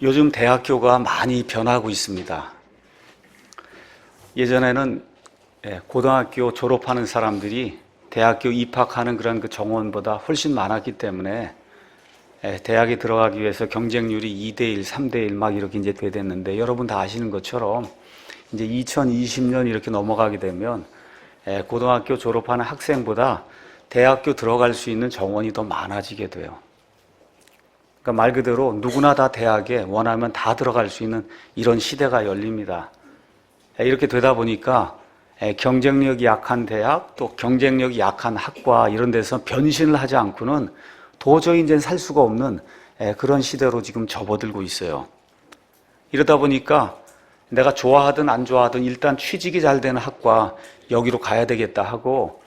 요즘 대학교가 많이 변하고 있습니다. 예전에는 고등학교 졸업하는 사람들이 대학교 입학하는 그런 그 정원보다 훨씬 많았기 때문에 대학에 들어가기 위해서 경쟁률이 2대1, 3대1 막 이렇게 이제 됐는데, 여러분 다 아시는 것처럼 이제 2020년 이렇게 넘어가게 되면 고등학교 졸업하는 학생보다 대학교 들어갈 수 있는 정원이 더 많아지게 돼요. 그러니까 말 그대로 누구나 다 대학에 원하면 다 들어갈 수 있는 이런 시대가 열립니다. 이렇게 되다 보니까 경쟁력이 약한 대학, 또 경쟁력이 약한 학과 이런 데서 변신을 하지 않고는 도저히 이제 살 수가 없는 그런 시대로 지금 접어들고 있어요. 이러다 보니까 내가 좋아하든 안 좋아하든 일단 취직이 잘 되는 학과, 여기로 가야 되겠다 하고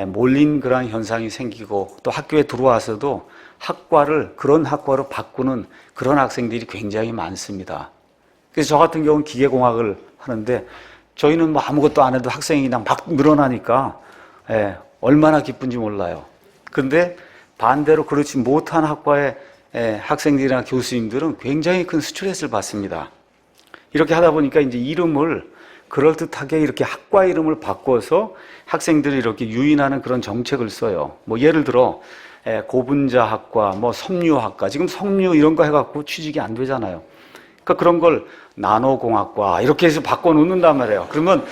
몰린 그런 현상이 생기고, 또 학교에 들어와서도 그런 학과로 바꾸는 그런 학생들이 굉장히 많습니다. 그래서 저 같은 경우는 기계공학을 하는데, 저희는 뭐 아무것도 안 해도 학생이 그냥 막 늘어나니까 얼마나 기쁜지 몰라요. 그런데 반대로 그렇지 못한 학과의 학생들이나 교수님들은 굉장히 큰 스트레스를 받습니다. 이렇게 하다 보니까 이제 이름을 그럴듯하게 이렇게 학과 이름을 바꿔서 학생들이 이렇게 유인하는 그런 정책을 써요. 뭐 예를 들어 고분자학과, 뭐 섬유학과, 지금 섬유 이런 거 해갖고 취직이 안 되잖아요. 그러니까 그런 걸 나노공학과 이렇게 해서 바꿔놓는단 말이에요. 그러면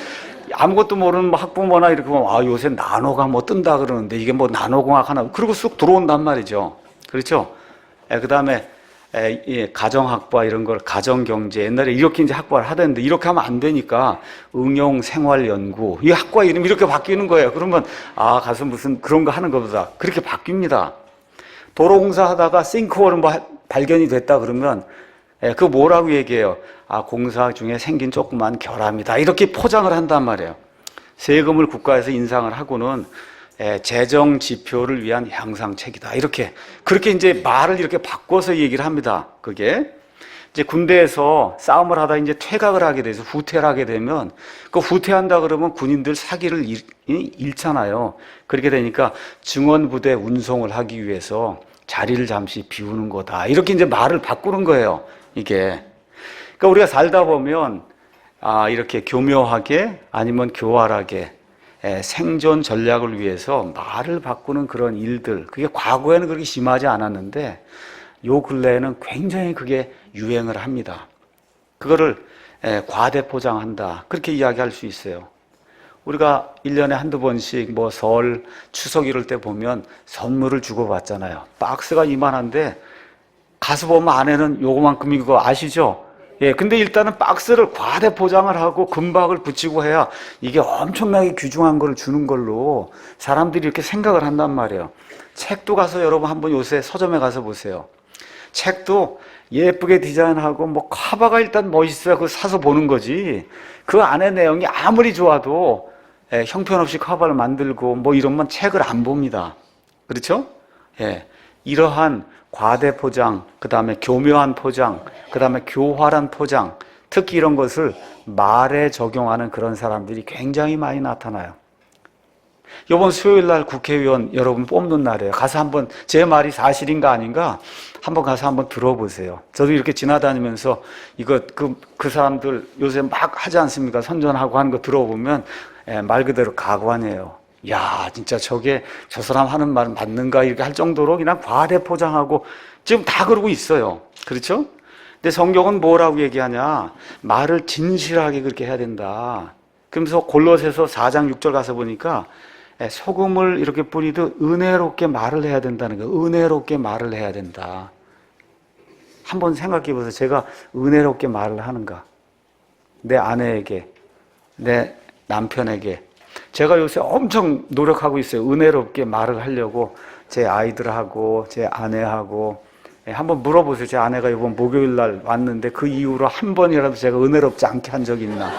아무것도 모르는 뭐 학부모나 이렇게 보면 요새 나노가 뭐 뜬다 그러는데 이게 뭐 나노공학 하나, 그리고 쑥 들어온단 말이죠. 그렇죠? 그 다음에 가정학과 이런 걸 가정경제, 옛날에 이렇게 이제 학과를 하던데 이렇게 하면 안 되니까 응용생활연구, 이 학과 이름 이렇게 바뀌는 거예요. 그러면 가서 무슨 그런 거 하는 것보다 그렇게 바뀝니다. 도로공사 하다가 싱크홀은 뭐 발견이 됐다 그러면 그거 뭐라고 얘기해요? 공사 중에 생긴 조그만 결함이다, 이렇게 포장을 한단 말이에요. 세금을 국가에서 인상을 하고는 재정 지표를 위한 향상책이다, 그렇게 이제 말을 이렇게 바꿔서 얘기를 합니다. 그게 이제 군대에서 싸움을 하다 이제 퇴각을 하게 돼서 후퇴를 하게 되면, 그 후퇴한다 그러면 군인들 사기를 잃잖아요. 그렇게 되니까 증원부대 운송을 하기 위해서 자리를 잠시 비우는 거다, 이렇게 이제 말을 바꾸는 거예요. 이게 그러니까 우리가 살다 보면 이렇게 교묘하게 아니면 교활하게 생존 전략을 위해서 말을 바꾸는 그런 일들, 그게 과거에는 그렇게 심하지 않았는데 요 근래에는 굉장히 그게 유행을 합니다. 그거를 과대포장한다, 그렇게 이야기할 수 있어요. 우리가 1년에 한두 번씩 뭐 설, 추석 이럴 때 보면 선물을 주고받잖아요. 박스가 이만한데 가서 보면 안에는 요거만큼인 거 아시죠? 근데 일단은 박스를 과대 포장을 하고 금박을 붙이고 해야 이게 엄청나게 귀중한 걸 주는 걸로 사람들이 이렇게 생각을 한단 말이에요. 책도 가서 여러분 한번 요새 서점에 가서 보세요. 책도 예쁘게 디자인하고 뭐 커버가 일단 멋있어야 그거 사서 보는 거지, 그 안에 내용이 아무리 좋아도 형편없이 커버를 만들고 뭐 이러면 책을 안 봅니다. 그렇죠? 이러한 과대 포장, 그 다음에 교묘한 포장, 그 다음에 교활한 포장, 특히 이런 것을 말에 적용하는 그런 사람들이 굉장히 많이 나타나요. 이번 수요일 날 국회의원 여러분 뽑는 날이에요. 가서 한번 제 말이 사실인가 아닌가 한번 가서 한번 들어보세요. 저도 이렇게 지나다니면서 그 사람들 요새 막 하지 않습니까? 선전하고 하는 거 들어보면 말 그대로 가관이에요. 야, 진짜 저 사람 하는 말 맞는가 이렇게 할 정도로 그냥 과대 포장하고 지금 다 그러고 있어요. 그렇죠? 근데 성경은 뭐라고 얘기하냐? 말을 진실하게 그렇게 해야 된다. 그러면서 골로새서 4장 6절 가서 보니까 소금을 이렇게 뿌리듯 은혜롭게 말을 해야 된다는 거예요. 은혜롭게 말을 해야 된다. 한번 생각해 보세요. 제가 은혜롭게 말을 하는가? 내 아내에게, 내 남편에게. 제가 요새 엄청 노력하고 있어요. 은혜롭게 말을 하려고. 제 아이들하고 제 아내하고. 한번 물어보세요. 제 아내가 이번 목요일 날 왔는데 그 이후로 한 번이라도 제가 은혜롭지 않게 한 적이 있나.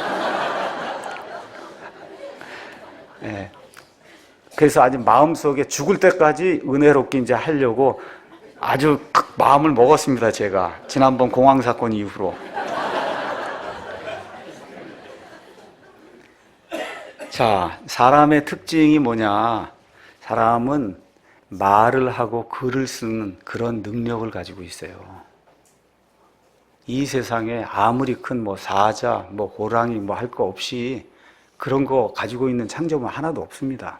그래서 아주 마음속에 죽을 때까지 은혜롭게 이제 하려고 아주 마음을 먹었습니다. 제가 지난번 공항 사건 이후로. 자, 사람의 특징이 뭐냐? 사람은 말을 하고 글을 쓰는 그런 능력을 가지고 있어요. 이 세상에 아무리 큰 뭐 사자, 뭐 호랑이 뭐 할 거 없이 그런 거 가지고 있는 창조물 하나도 없습니다.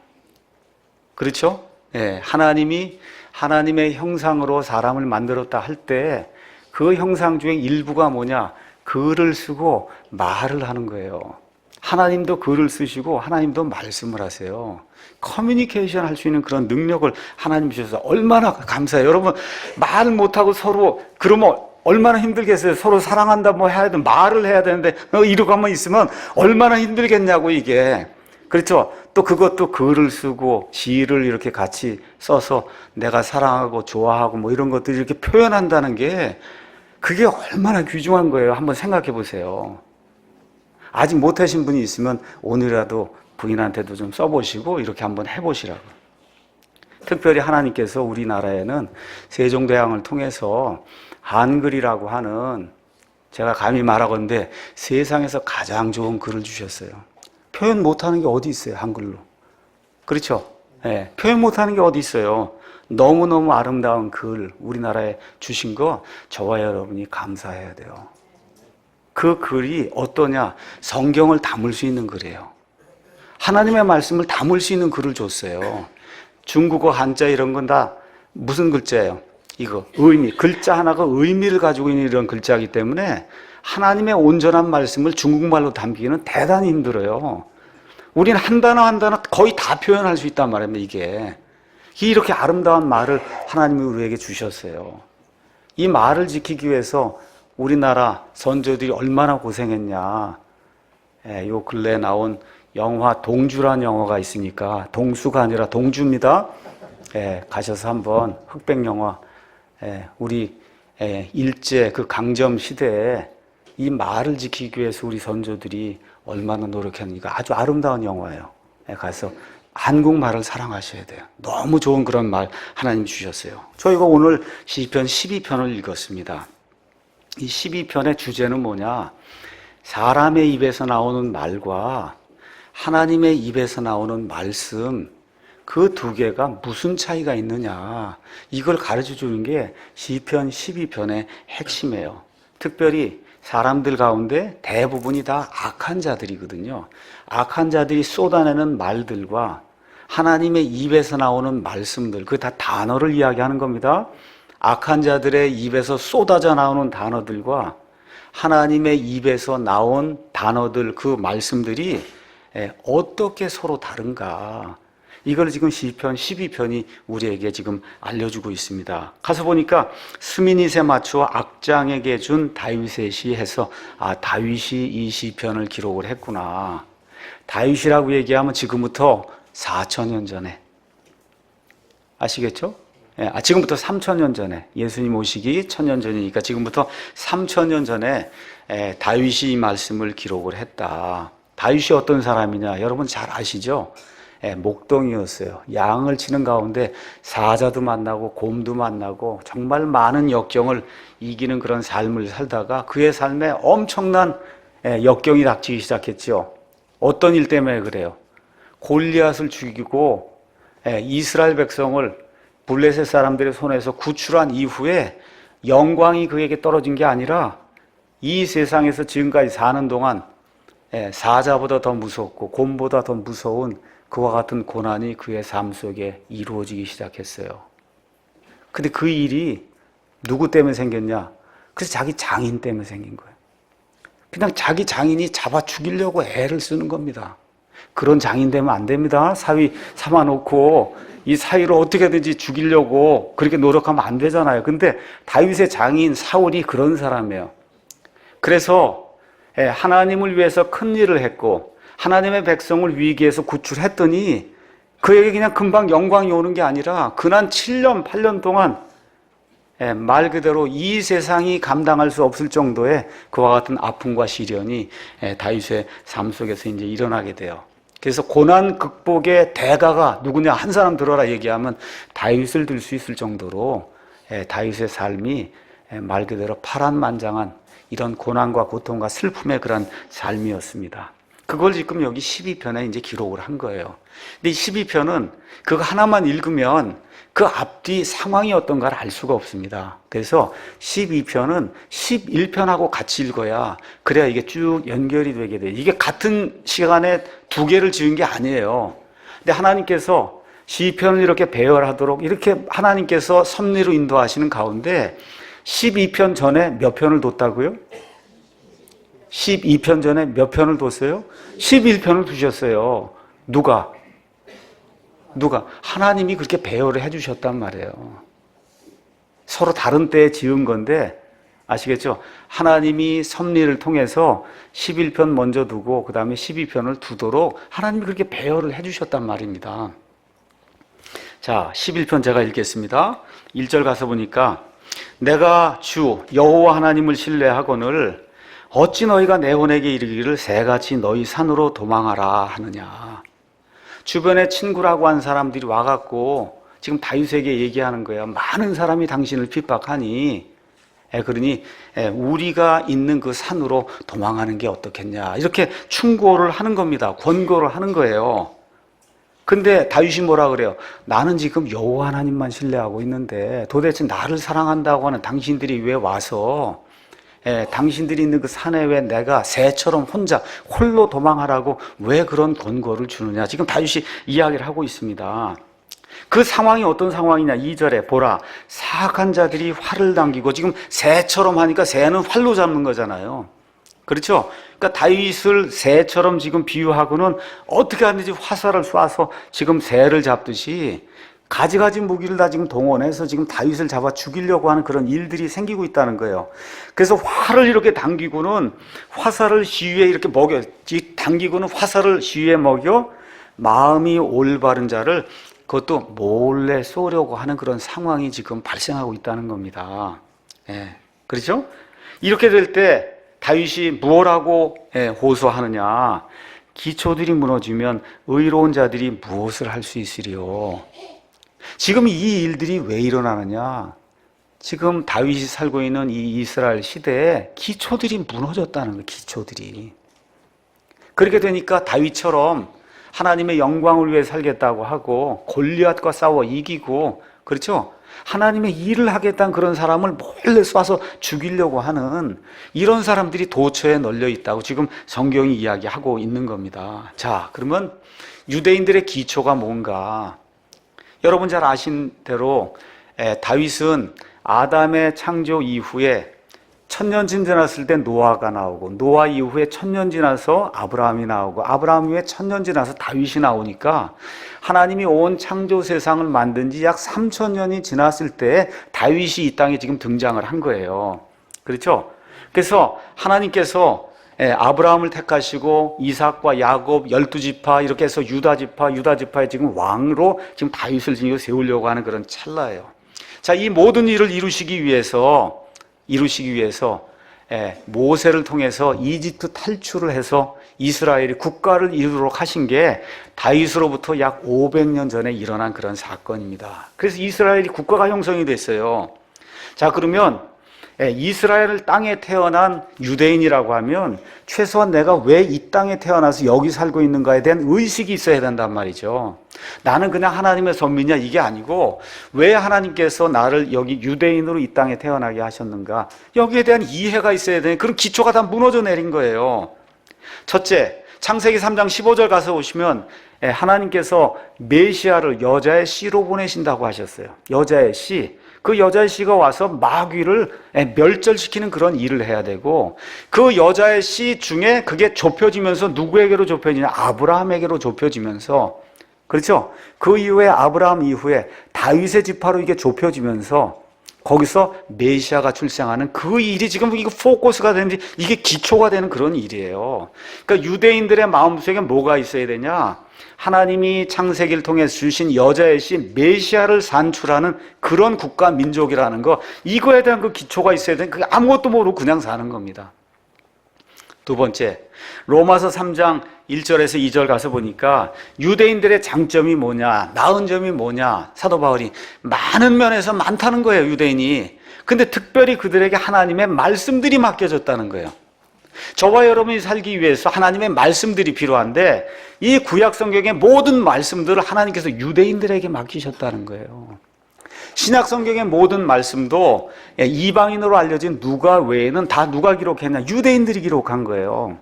그렇죠? 예, 하나님이 하나님의 형상으로 사람을 만들었다 할 때 그 형상 중에 일부가 뭐냐? 글을 쓰고 말을 하는 거예요. 하나님도 글을 쓰시고 하나님도 말씀을 하세요. 커뮤니케이션 할 수 있는 그런 능력을 하나님 주셔서 얼마나 감사해요. 여러분, 말 못하고 서로 그러면 얼마나 힘들겠어요. 서로 사랑한다 뭐 해야 돼, 말을 해야 되는데 이러고만 있으면 얼마나 힘들겠냐고 이게. 그렇죠? 또 그것도 글을 쓰고 시를 이렇게 같이 써서 내가 사랑하고 좋아하고 뭐 이런 것들 이렇게 표현한다는 게 그게 얼마나 귀중한 거예요. 한번 생각해 보세요. 아직 못하신 분이 있으면 오늘이라도 부인한테도 좀 써보시고 이렇게 한번 해보시라고. 특별히 하나님께서 우리나라에는 세종대왕을 통해서 한글이라고 하는, 제가 감히 말하건대 세상에서 가장 좋은 글을 주셨어요. 표현 못하는 게 어디 있어요, 한글로. 그렇죠? 네, 표현 못하는 게 어디 있어요. 너무너무 아름다운 글 우리나라에 주신 거 저와 여러분이 감사해야 돼요. 그 글이 어떠냐? 성경을 담을 수 있는 글이에요. 하나님의 말씀을 담을 수 있는 글을 줬어요. 중국어 한자 이런 건 다 무슨 글자예요? 이거 의미, 글자 하나가 의미를 가지고 있는 이런 글자이기 때문에 하나님의 온전한 말씀을 중국말로 담기는 대단히 힘들어요. 우리는 한 단어 한 단어 거의 다 표현할 수 있단 말입니다. 이게 이렇게 아름다운 말을 하나님이 우리에게 주셨어요. 이 말을 지키기 위해서 우리나라 선조들이 얼마나 고생했냐. 요 근래에 나온 영화 동주란 영화가 있으니까, 동수가 아니라 동주입니다. 가셔서 한번 흑백 영화, 우리 일제 그 강점 시대에 이 말을 지키기 위해서 우리 선조들이 얼마나 노력했는가. 아주 아름다운 영화예요. 가서 한국말을 사랑하셔야 돼요. 너무 좋은 그런 말 하나님 주셨어요. 저희가 오늘 시편 12편을 읽었습니다. 이 12편의 주제는 뭐냐? 사람의 입에서 나오는 말과 하나님의 입에서 나오는 말씀, 그 두 개가 무슨 차이가 있느냐, 이걸 가르쳐 주는 게 시편 12편의 핵심이에요. 특별히 사람들 가운데 대부분이 다 악한 자들이거든요. 악한 자들이 쏟아내는 말들과 하나님의 입에서 나오는 말씀들, 그게 다 단어를 이야기하는 겁니다. 악한 자들의 입에서 쏟아져 나오는 단어들과 하나님의 입에서 나온 단어들, 그 말씀들이 어떻게 서로 다른가, 이걸 지금 시편 12편이 우리에게 지금 알려주고 있습니다. 가서 보니까 스미닛에 맞추어 악장에게 준 다윗의 시 해서, 다윗이 이 시편을 기록을 했구나. 다윗이라고 얘기하면 지금부터 4,000년 전에, 아시겠죠? 지금부터 3,000년 전에, 예수님 오시기 1,000년 전이니까 지금부터 3,000년 전에 다윗이 이 말씀을 기록을 했다. 다윗이 어떤 사람이냐, 여러분 잘 아시죠? 목동이었어요. 양을 치는 가운데 사자도 만나고 곰도 만나고 정말 많은 역경을 이기는 그런 삶을 살다가 그의 삶에 엄청난 역경이 닥치기 시작했죠. 어떤 일 때문에 그래요? 골리앗을 죽이고 이스라엘 백성을 블레셋 사람들의 손에서 구출한 이후에 영광이 그에게 떨어진 게 아니라 이 세상에서 지금까지 사는 동안 사자보다 더 무섭고 곰보다 더 무서운 그와 같은 고난이 그의 삶 속에 이루어지기 시작했어요. 근데 그 일이 누구 때문에 생겼냐? 그래서 자기 장인 때문에 생긴 거예요. 그냥 자기 장인이 잡아 죽이려고 애를 쓰는 겁니다. 그런 장인 되면 안 됩니다. 사위 삼아놓고 이 사위를 어떻게든지 죽이려고 그렇게 노력하면 안 되잖아요. 근데 다윗의 장인 사울이 그런 사람이에요. 그래서 하나님을 위해서 큰 일을 했고 하나님의 백성을 위기에서 구출했더니 그에게 그냥 금방 영광이 오는 게 아니라 지난 7년, 8년 동안 말 그대로 이 세상이 감당할 수 없을 정도의 그와 같은 아픔과 시련이 다윗의 삶 속에서 이제 일어나게 돼요. 그래서 고난 극복의 대가가 누구냐, 한 사람 들어라 얘기하면 다윗을 들 수 있을 정도로 다윗의 삶이 말 그대로 파란만장한 이런 고난과 고통과 슬픔의 그런 삶이었습니다. 그걸 지금 여기 12편에 이제 기록을 한 거예요. 근데 이 12편은 그거 하나만 읽으면 그 앞뒤 상황이 어떤가를 알 수가 없습니다. 그래서 12편은 11편하고 같이 읽어야 그래야 이게 쭉 연결이 되게 돼요. 이게 같은 시간에 두 개를 지은 게 아니에요. 근데 하나님께서 시편을 이렇게 배열하도록 이렇게 하나님께서 섭리로 인도하시는 가운데 12편 전에 몇 편을 뒀다고요? 12편 전에 몇 편을 뒀어요? 11편을 두셨어요. 누가? 하나님이 그렇게 배열을 해주셨단 말이에요. 서로 다른 때에 지은 건데 아시겠죠? 하나님이 섭리를 통해서 11편 먼저 두고 그 다음에 12편을 두도록 하나님이 그렇게 배열을 해주셨단 말입니다. 자, 11편 제가 읽겠습니다. 1절 가서 보니까 내가 주 여호와 하나님을 신뢰하거늘 어찌 너희가 내 혼에게 이르기를 새같이 너희 산으로 도망하라 하느냐. 주변에 친구라고 한 사람들이 와갖고 지금 다윗에게 얘기하는 거예요. 많은 사람이 당신을 핍박하니 그러니 우리가 있는 그 산으로 도망하는 게 어떻겠냐 이렇게 충고를 하는 겁니다. 권고를 하는 거예요. 근데 다윗이 뭐라 그래요? 나는 지금 여호와 하나님만 신뢰하고 있는데 도대체 나를 사랑한다고 하는 당신들이 왜 와서 당신들이 있는 그 산에 왜 내가 새처럼 혼자 홀로 도망하라고 왜 그런 권고를 주느냐. 지금 다윗이 이야기를 하고 있습니다. 그 상황이 어떤 상황이냐. 2절에 보라 사악한 자들이 활을 당기고 지금 새처럼 하니까 새는 활로 잡는 거잖아요. 그렇죠? 그러니까 다윗을 새처럼 지금 비유하고는 어떻게 하는지 화살을 쏴서 지금 새를 잡듯이 가지가지 무기를 다 지금 동원해서 지금 다윗을 잡아 죽이려고 하는 그런 일들이 생기고 있다는 거예요. 그래서 활을 이렇게 당기고는 화살을 시위에 이렇게 먹여, 당기고는 화살을 시위에 먹여 마음이 올바른 자를 그것도 몰래 쏘려고 하는 그런 상황이 지금 발생하고 있다는 겁니다. 그렇죠? 이렇게 될 때 다윗이 무엇라고 호소하느냐. 기초들이 무너지면 의로운 자들이 무엇을 할 수 있으리요. 지금 이 일들이 왜 일어나느냐? 지금 다윗이 살고 있는 이 이스라엘 시대에 기초들이 무너졌다는 거예요. 기초들이. 그렇게 되니까 다윗처럼 하나님의 영광을 위해 살겠다고 하고 골리앗과 싸워 이기고 그렇죠? 하나님의 일을 하겠다는 그런 사람을 몰래 쏴서 죽이려고 하는 이런 사람들이 도처에 널려 있다고 지금 성경이 이야기하고 있는 겁니다. 자, 그러면 유대인들의 기초가 뭔가? 여러분 잘 아신 대로 다윗은 아담의 창조 이후에 1000년 지났을 때 노아가 나오고 노아 이후에 1000년 지나서 아브라함이 나오고 아브라함 이후에 1000년 지나서 다윗이 나오니까 하나님이 온 창조 세상을 만든 지 약 3000년이 지났을 때 다윗이 이 땅에 지금 등장을 한 거예요. 그렇죠? 그래서 하나님께서 아브라함을 택하시고 이삭과 야곱 12지파 이렇게 해서 유다 지파의 지금 왕으로 지금 다윗을 지금 세우려고 하는 그런 찰나예요. 자, 이 모든 일을 이루시기 위해서 모세를 통해서 이집트 탈출을 해서 이스라엘이 국가를 이루도록 하신 게 다윗으로부터 약 500년 전에 일어난 그런 사건입니다. 그래서 이스라엘이 국가가 형성이 됐어요. 자, 그러면 이스라엘 땅에 태어난 유대인이라고 하면 최소한 내가 왜 이 땅에 태어나서 여기 살고 있는가에 대한 의식이 있어야 된단 말이죠. 나는 그냥 하나님의 선민이야 이게 아니고 왜 하나님께서 나를 여기 유대인으로 이 땅에 태어나게 하셨는가 여기에 대한 이해가 있어야 되는 그런 기초가 다 무너져 내린 거예요. 첫째, 창세기 3장 15절 가서 보시면 하나님께서 메시아를 여자의 씨로 보내신다고 하셨어요. 여자의 씨. 그 여자의 씨가 와서 마귀를 멸절시키는 그런 일을 해야 되고 그 여자의 씨 중에 그게 좁혀지면서 누구에게로 좁혀지냐? 아브라함에게로 좁혀지면서 그렇죠? 그 이후에 아브라함 이후에 다윗의 지파로 이게 좁혀지면서 거기서 메시아가 출생하는 그 일이 지금 이거 포커스가 되는지 이게 기초가 되는 그런 일이에요. 그러니까 유대인들의 마음속에 뭐가 있어야 되냐? 하나님이 창세기를 통해 주신 여자의 씨 메시아를 산출하는 그런 국가 민족이라는 거 이거에 대한 그 기초가 있어야 되는 그게 아무것도 모르고 그냥 사는 겁니다. 두 번째, 로마서 3장 1절에서 2절 가서 보니까 유대인들의 장점이 뭐냐, 나은 점이 뭐냐, 사도 바울이 많은 면에서 많다는 거예요, 유대인이. 근데 특별히 그들에게 하나님의 말씀들이 맡겨졌다는 거예요. 저와 여러분이 살기 위해서 하나님의 말씀들이 필요한데 이 구약 성경의 모든 말씀들을 하나님께서 유대인들에게 맡기셨다는 거예요. 신약 성경의 모든 말씀도 이방인으로 알려진 누가 외에는 다 누가 기록했냐? 유대인들이 기록한 거예요.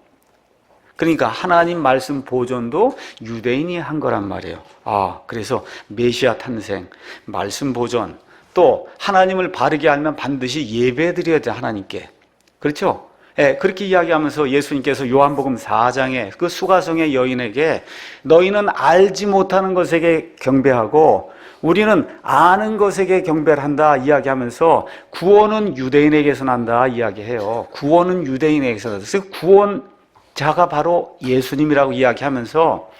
그러니까 하나님 말씀 보존도 유대인이 한 거란 말이에요. 그래서 메시아 탄생, 말씀 보존, 또 하나님을 바르게 알면 반드시 예배 드려야 돼, 하나님께. 그렇죠? 그렇게 이야기하면서 예수님께서 요한복음 4장에 그 수가성의 여인에게 너희는 알지 못하는 것에게 경배하고 우리는 아는 것에게 경배를 한다 이야기하면서 구원은 유대인에게서 난다 이야기해요. 구원은 유대인에게서 난다. 그래서 구원자가 바로 예수님이라고 이야기하면서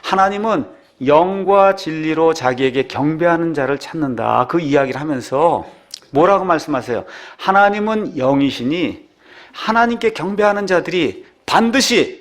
하나님은 영과 진리로 자기에게 경배하는 자를 찾는다. 그 이야기를 하면서 뭐라고 말씀하세요? 하나님은 영이시니 하나님께 경배하는 자들이 반드시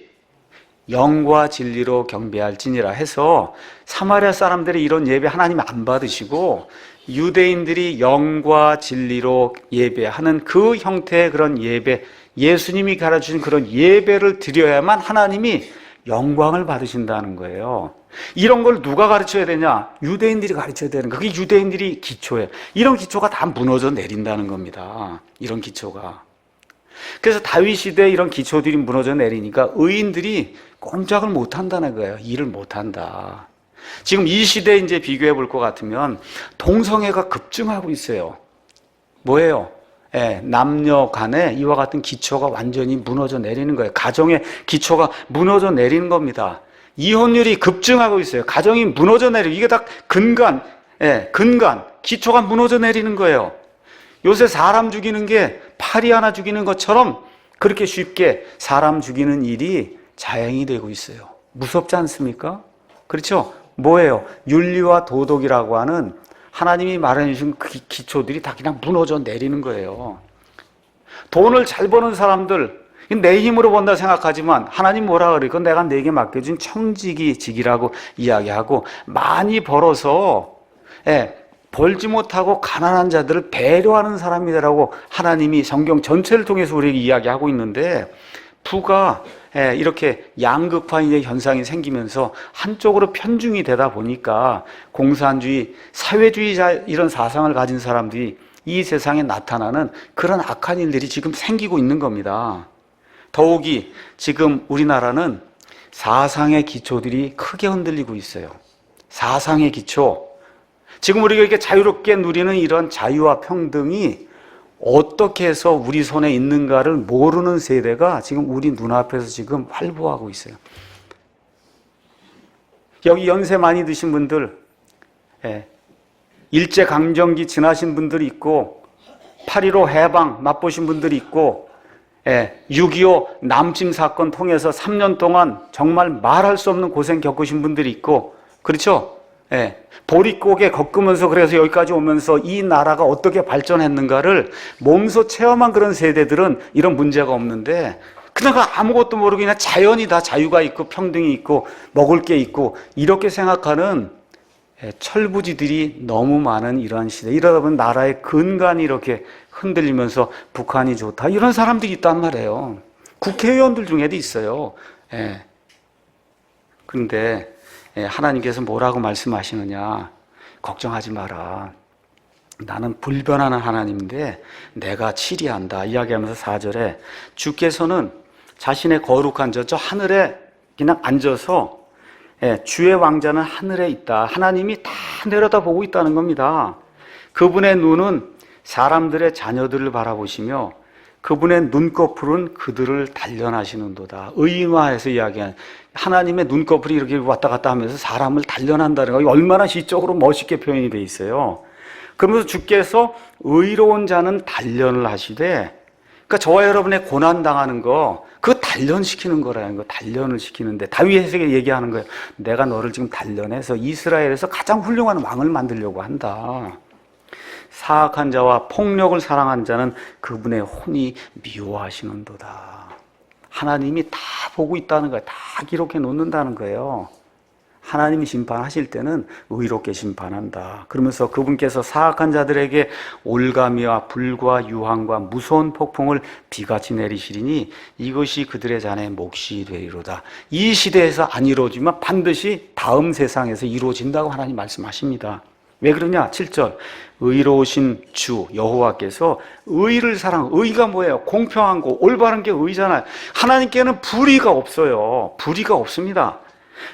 영과 진리로 경배할지니라 해서 사마리아 사람들이 이런 예배 하나님 안 받으시고 유대인들이 영과 진리로 예배하는 그 형태의 그런 예배, 예수님이 가르치신 그런 예배를 드려야만 하나님이 영광을 받으신다는 거예요. 이런 걸 누가 가르쳐야 되냐? 유대인들이 가르쳐야 되는 거예요. 그게 유대인들이 기초예요. 이런 기초가 다 무너져 내린다는 겁니다. 이런 기초가. 그래서 다윗 시대에 이런 기초들이 무너져 내리니까 의인들이 꼼짝을 못 한다는 거예요. 일을 못 한다. 지금 이 시대에 이제 비교해 볼 것 같으면 동성애가 급증하고 있어요. 뭐예요? 남녀 간에 이와 같은 기초가 완전히 무너져 내리는 거예요. 가정의 기초가 무너져 내리는 겁니다. 이혼율이 급증하고 있어요. 가정이 무너져 내리고 이게 다 근간, 기초가 무너져 내리는 거예요. 요새 사람 죽이는 게 파리 하나 죽이는 것처럼 그렇게 쉽게 사람 죽이는 일이 자행이 되고 있어요. 무섭지 않습니까? 그렇죠? 뭐예요? 윤리와 도덕이라고 하는 하나님이 말해 주신 그 기초들이 다 그냥 무너져 내리는 거예요. 돈을 잘 버는 사람들, 내 힘으로 번다 생각하지만 하나님 뭐라 그래? 그건 내가 내게 맡겨준 청지기직이라고 이야기하고 많이 벌어서 벌지 못하고 가난한 자들을 배려하는 사람이라고 하나님이 성경 전체를 통해서 우리에게 이야기하고 있는데 부가 이렇게 양극화의 현상이 생기면서 한쪽으로 편중이 되다 보니까 공산주의, 사회주의자 이런 사상을 가진 사람들이 이 세상에 나타나는 그런 악한 일들이 지금 생기고 있는 겁니다. 더욱이 지금 우리나라는 사상의 기초들이 크게 흔들리고 있어요. 사상의 기초. 지금 우리가 이렇게 자유롭게 누리는 이런 자유와 평등이 어떻게 해서 우리 손에 있는가를 모르는 세대가 지금 우리 눈앞에서 지금 활보하고 있어요. 여기 연세 많이 드신 분들, 일제강점기 지나신 분들이 있고 8.15 해방 맛보신 분들이 있고 6.25 남침 사건 통해서 3년 동안 정말 말할 수 없는 고생 겪으신 분들이 있고 그렇죠? 보릿고개 겪으면서 그래서 여기까지 오면서 이 나라가 어떻게 발전했는가를 몸소 체험한 그런 세대들은 이런 문제가 없는데 그냥 아무것도 모르고 그냥 자연이 다 자유가 있고 평등이 있고 먹을 게 있고 이렇게 생각하는 철부지들이 너무 많은 이러한 시대. 이러다 보면 나라의 근간이 이렇게 흔들리면서 북한이 좋다 이런 사람들이 있단 말이에요. 국회의원들 중에도 있어요. 그런데 하나님께서 뭐라고 말씀하시느냐? 걱정하지 마라. 나는 불변하는 하나님인데 내가 치리한다. 이야기하면서 4절에 주께서는 자신의 거룩한 저 하늘에 그냥 앉아서 주의 왕자는 하늘에 있다. 하나님이 다 내려다보고 있다는 겁니다. 그분의 눈은 사람들의 자녀들을 바라보시며 그분의 눈꺼풀은 그들을 단련하시는도다. 의인화해서 이야기한 하나님의 눈꺼풀이 이렇게 왔다 갔다 하면서 사람을 단련한다는 거 얼마나 시적으로 멋있게 표현이 돼 있어요. 그러면서 주께서 의로운 자는 단련을 하시되 그러니까 저와 여러분의 고난 당하는 거 그거 단련시키는 거라는 거. 단련을 시키는데 다윗에게 얘기하는 거예요. 내가 너를 지금 단련해서 이스라엘에서 가장 훌륭한 왕을 만들려고 한다. 사악한 자와 폭력을 사랑한 자는 그분의 혼이 미워하시는도다. 하나님이 다 보고 있다는 거예요. 다 기록해 놓는다는 거예요. 하나님이 심판하실 때는 의롭게 심판한다. 그러면서 그분께서 사악한 자들에게 올가미와 불과 유황과 무서운 폭풍을 비같이 내리시리니 이것이 그들의 잔에 몫이 되리로다. 이 시대에서 안 이루어지면 반드시 다음 세상에서 이루어진다고 하나님 말씀하십니다. 왜 그러냐? 7절. 의로우신 주 여호와께서 의를 사랑. 의가 뭐예요? 공평한 거, 올바른 게 의잖아요. 하나님께는 불의가 없어요. 불의가 없습니다.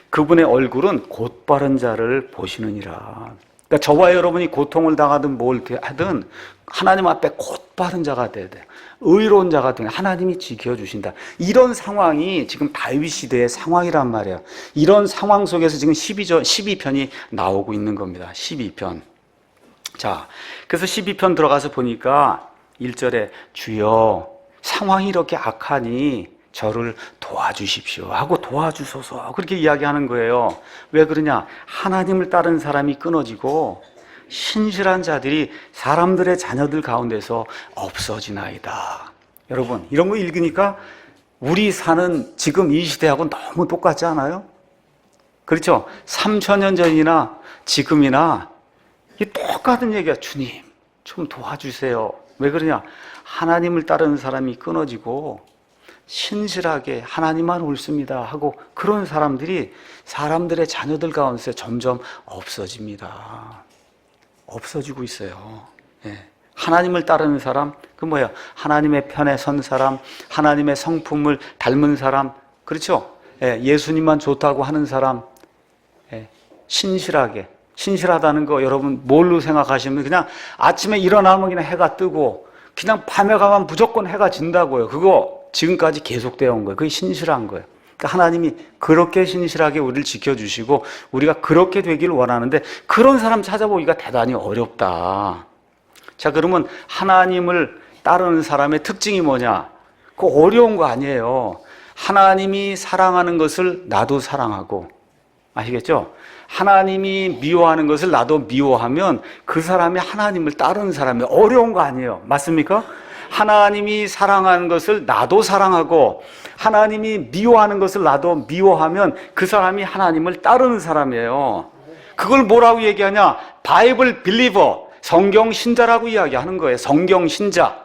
그분의 얼굴은 곧바른 자를 보시느니라. 그러니까 저와 여러분이 고통을 당하든 뭘 하든 하나님 앞에 곧바른 자가 돼야 돼요. 의로운 자가 되면 하나님이 지켜주신다. 이런 상황이 지금 다윗 시대의 상황이란 말이에요. 이런 상황 속에서 지금 12편이 나오고 있는 겁니다. 12편. 자, 그래서 12편 들어가서 보니까 1절에 주여 상황이 이렇게 악하니 저를 도와주십시오 하고 도와주소서 그렇게 이야기하는 거예요. 왜 그러냐? 하나님을 따른 사람이 끊어지고 신실한 자들이 사람들의 자녀들 가운데서 없어지나이다. 여러분, 이런 거 읽으니까 우리 사는 지금 이 시대하고 너무 똑같지 않아요? 그렇죠? 3000년 전이나 지금이나 이 똑같은 얘기야. 주님 좀 도와주세요. 왜 그러냐? 하나님을 따르는 사람이 끊어지고 신실하게 하나님만 옳습니다 하고 그런 사람들이 사람들의 자녀들 가운데 점점 없어집니다. 없어지고 있어요. 예. 하나님을 따르는 사람, 그 뭐야? 하나님의 편에 선 사람, 하나님의 성품을 닮은 사람, 그렇죠? 예. 예수님만 좋다고 하는 사람, 예. 신실하게. 신실하다는 거 여러분 뭘로 생각하시면 그냥 아침에 일어나면 그냥 해가 뜨고 그냥 밤에 가면 무조건 해가 진다고요. 그거 지금까지 계속되어 온 거예요. 그게 신실한 거예요. 그러니까 하나님이 그렇게 신실하게 우리를 지켜주시고 우리가 그렇게 되기를 원하는데 그런 사람 찾아보기가 대단히 어렵다. 자, 그러면 하나님을 따르는 사람의 특징이 뭐냐? 그거 어려운 거 아니에요. 하나님이 사랑하는 것을 나도 사랑하고, 아시겠죠? 하나님이 미워하는 것을 나도 미워하면 그 사람이 하나님을 따르는 사람이 어려운 거 아니에요. 맞습니까? 하나님이 사랑하는 것을 나도 사랑하고 하나님이 미워하는 것을 나도 미워하면 그 사람이 하나님을 따르는 사람이에요. 그걸 뭐라고 얘기하냐? 바이블 빌리버, 성경 신자라고 이야기하는 거예요. 성경 신자.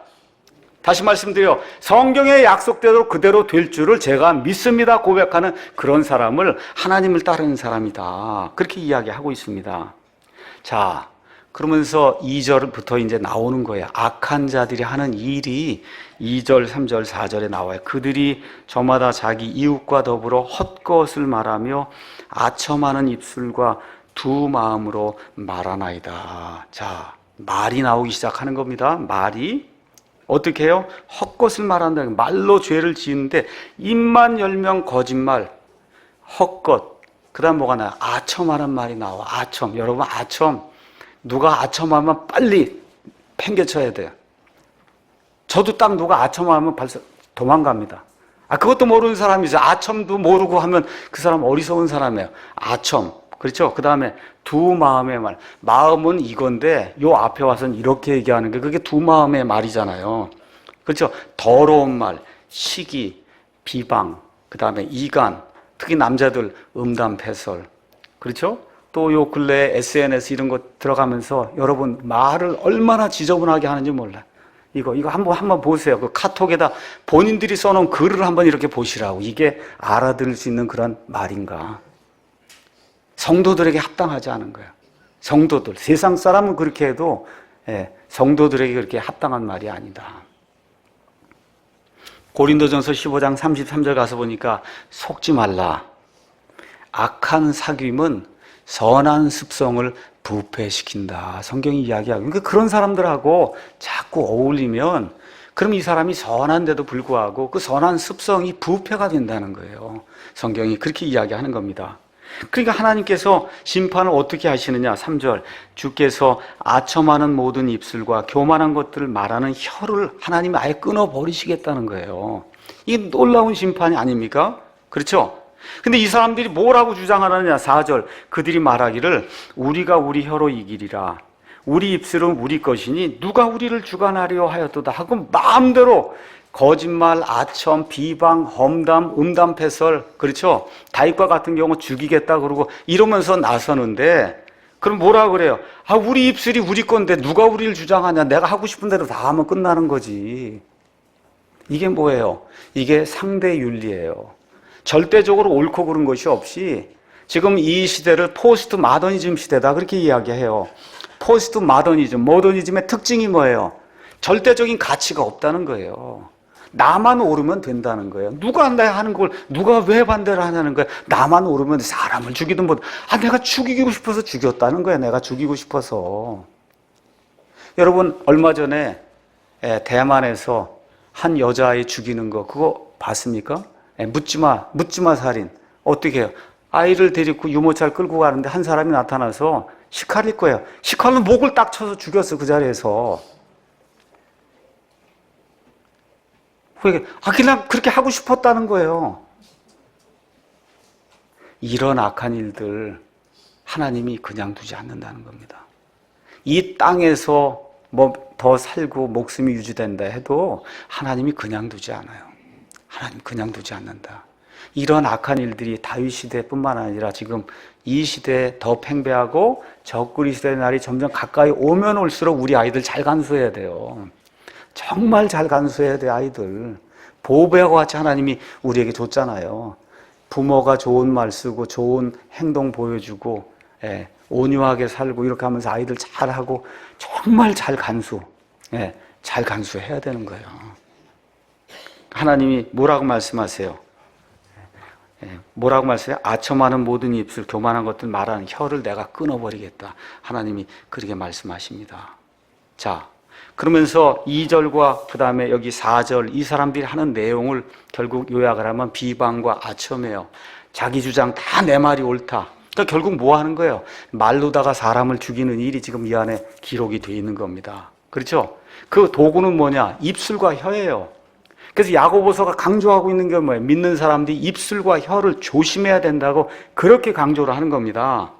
다시 말씀드려, 성경의 약속대로 그대로 될 줄을 제가 믿습니다 고백하는 그런 사람을 하나님을 따르는 사람이다. 그렇게 이야기하고 있습니다. 자, 그러면서 2절부터 이제 나오는 거예요. 악한 자들이 하는 일이 2절, 3절, 4절에 나와요. 그들이 저마다 자기 이웃과 더불어 헛것을 말하며 아첨하는 입술과 두 마음으로 말하나이다. 자, 말이 나오기 시작하는 겁니다. 말이 어떻게 해요? 헛것을 말한다. 말로 죄를 지는데 입만 열면 거짓말, 헛것. 그 다음 뭐가 나요? 아첨하는 말이 나와. 아첨. 여러분, 아첨. 누가 아첨하면 빨리 팽개쳐야 돼요. 저도 딱 누가 아첨하면 벌써 도망갑니다. 그것도 모르는 사람이 있어요. 아첨도 모르고 하면 그 사람 어리석은 사람이에요. 아첨. 그렇죠? 그 다음에 두 마음의 말. 마음은 이건데 요 앞에 와서는 이렇게 얘기하는 게 그게 두 마음의 말이잖아요. 그렇죠? 더러운 말, 시기, 비방, 그 다음에 이간, 특히 남자들 음담패설. 그렇죠? 또 요 근래에 SNS 이런 거 들어가면서 여러분 말을 얼마나 지저분하게 하는지 몰라요. 이거 한번 보세요. 그 카톡에다 본인들이 써놓은 글을 한번 이렇게 보시라고. 이게 알아들을 수 있는 그런 말인가? 성도들에게 합당하지 않은 거예요. 성도들. 세상 사람은 그렇게 해도 성도들에게 그렇게 합당한 말이 아니다. 고린도전서 15장 33절 가서 보니까 속지 말라. 악한 사귐은 선한 습성을 부패시킨다. 성경이 이야기하고. 그러니까 그런 사람들하고 자꾸 어울리면 그럼 이 사람이 선한데도 불구하고 그 선한 습성이 부패가 된다는 거예요. 성경이 그렇게 이야기하는 겁니다. 그러니까 하나님께서 심판을 어떻게 하시느냐? 3절 주께서 아첨하는 모든 입술과 교만한 것들을 말하는 혀를 하나님이 아예 끊어버리시겠다는 거예요. 이게 놀라운 심판이 아닙니까? 그렇죠? 근데 이 사람들이 뭐라고 주장하느냐? 4절 그들이 말하기를 우리가 우리 혀로 이기리라. 우리 입술은 우리 것이니 누가 우리를 주관하려 하였도다 하고 마음대로 거짓말, 아첨, 비방, 험담, 음담패설, 그렇죠? 다윗과 같은 경우 죽이겠다 그러고 이러면서 나서는데 그럼 뭐라 그래요? 우리 입술이 우리 건데 누가 우리를 주장하냐? 내가 하고 싶은 대로 다 하면 끝나는 거지. 이게 뭐예요? 이게 상대 윤리예요. 절대적으로 옳고 그른 것이 없이 지금 이 시대를 포스트 마더니즘 시대다 그렇게 이야기해요. 포스트 마더니즘, 모더니즘의 특징이 뭐예요? 절대적인 가치가 없다는 거예요. 나만 오르면 된다는 거예요. 누가 한다 하는 걸 누가 왜 반대를 하냐는 거예요. 나만 오르면 사람을 죽이든 뭐, 내가 죽이고 싶어서 죽였다는 거예요. 내가 죽이고 싶어서. 여러분 얼마 전에 대만에서 한 여자아이 죽이는 거 그거 봤습니까? 묻지마 살인. 어떻게 해요? 아이를 데리고 유모차를 끌고 가는데 한 사람이 나타나서 식칼일 거예요. 식칼로 목을 딱 쳐서 죽였어 그 자리에서. 그냥 그렇게 하고 싶었다는 거예요. 이런 악한 일들 하나님이 그냥 두지 않는다는 겁니다. 이 땅에서 뭐 더 살고 목숨이 유지된다 해도 하나님이 그냥 두지 않아요. 하나님 그냥 두지 않는다. 이런 악한 일들이 다윗 시대뿐만 아니라 지금 이 시대에 더 팽배하고 적그리 시대의 날이 점점 가까이 오면 올수록 우리 아이들 잘 간수해야 돼요. 정말 잘 간수해야 돼. 아이들 보배하고 같이 하나님이 우리에게 줬잖아요. 부모가 좋은 말 쓰고 좋은 행동 보여주고 온유하게 살고 이렇게 하면서 아이들 잘하고 정말 잘 간수해야 되는 거예요. 하나님이 뭐라고 말씀하세요? 뭐라고 말씀해요? 아첨하는 모든 입술, 교만한 것들 말하는 혀를 내가 끊어버리겠다. 하나님이 그렇게 말씀하십니다. 자, 그러면서 2절과 그 다음에 여기 4절 이 사람들이 하는 내용을 결국 요약을 하면 비방과 아첨이에요. 자기 주장 다 내 말이 옳다. 그러니까 결국 뭐 하는 거예요? 말로다가 사람을 죽이는 일이 지금 이 안에 기록이 되어 있는 겁니다. 그렇죠? 그 도구는 뭐냐? 입술과 혀예요. 그래서 야고보서가 강조하고 있는 게 뭐예요? 믿는 사람들이 입술과 혀를 조심해야 된다고 그렇게 강조를 하는 겁니다.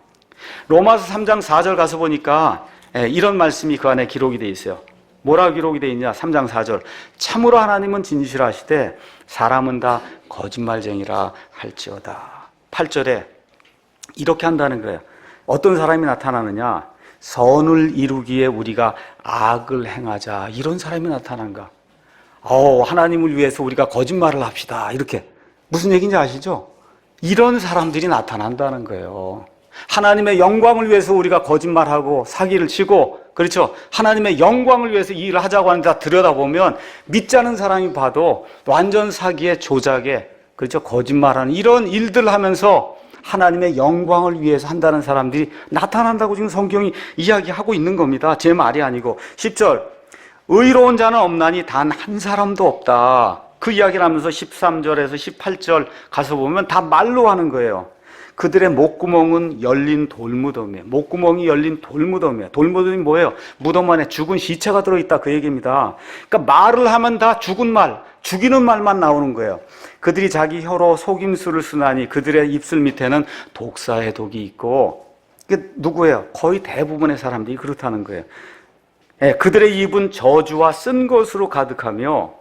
로마서 3장 4절 가서 보니까 이런 말씀이 그 안에 기록이 되어 있어요. 뭐라 기록이 되어 있냐? 3장 4절. 참으로 하나님은 진실하시되 사람은 다 거짓말쟁이라 할지어다. 8절에 이렇게 한다는 거예요. 어떤 사람이 나타나느냐? 선을 이루기에 우리가 악을 행하자. 이런 사람이 나타난가? 하나님을 위해서 우리가 거짓말을 합시다. 이렇게. 무슨 얘기인지 아시죠? 이런 사람들이 나타난다는 거예요. 하나님의 영광을 위해서 우리가 거짓말하고 사기를 치고, 그렇죠? 하나님의 영광을 위해서 이 일을 하자고 하는데 들여다보면 믿지 않은 사람이 봐도 완전 사기에 조작에, 그렇죠? 거짓말하는 이런 일들 하면서 하나님의 영광을 위해서 한다는 사람들이 나타난다고 지금 성경이 이야기하고 있는 겁니다. 제 말이 아니고. 10절. 의로운 자는 없나니 단 한 사람도 없다. 그 이야기를 하면서 13절에서 18절 가서 보면 다 말로 하는 거예요. 그들의 목구멍은 열린 돌무덤이에요. 목구멍이 열린 돌무덤이에요. 돌무덤이 뭐예요? 무덤 안에 죽은 시체가 들어있다 그 얘기입니다. 그러니까 말을 하면 다 죽은 말, 죽이는 말만 나오는 거예요. 그들이 자기 혀로 속임수를 쓰나니 그들의 입술 밑에는 독사의 독이 있고, 이게 누구예요? 거의 대부분의 사람들이 그렇다는 거예요. 그들의 입은 저주와 쓴 것으로 가득하며,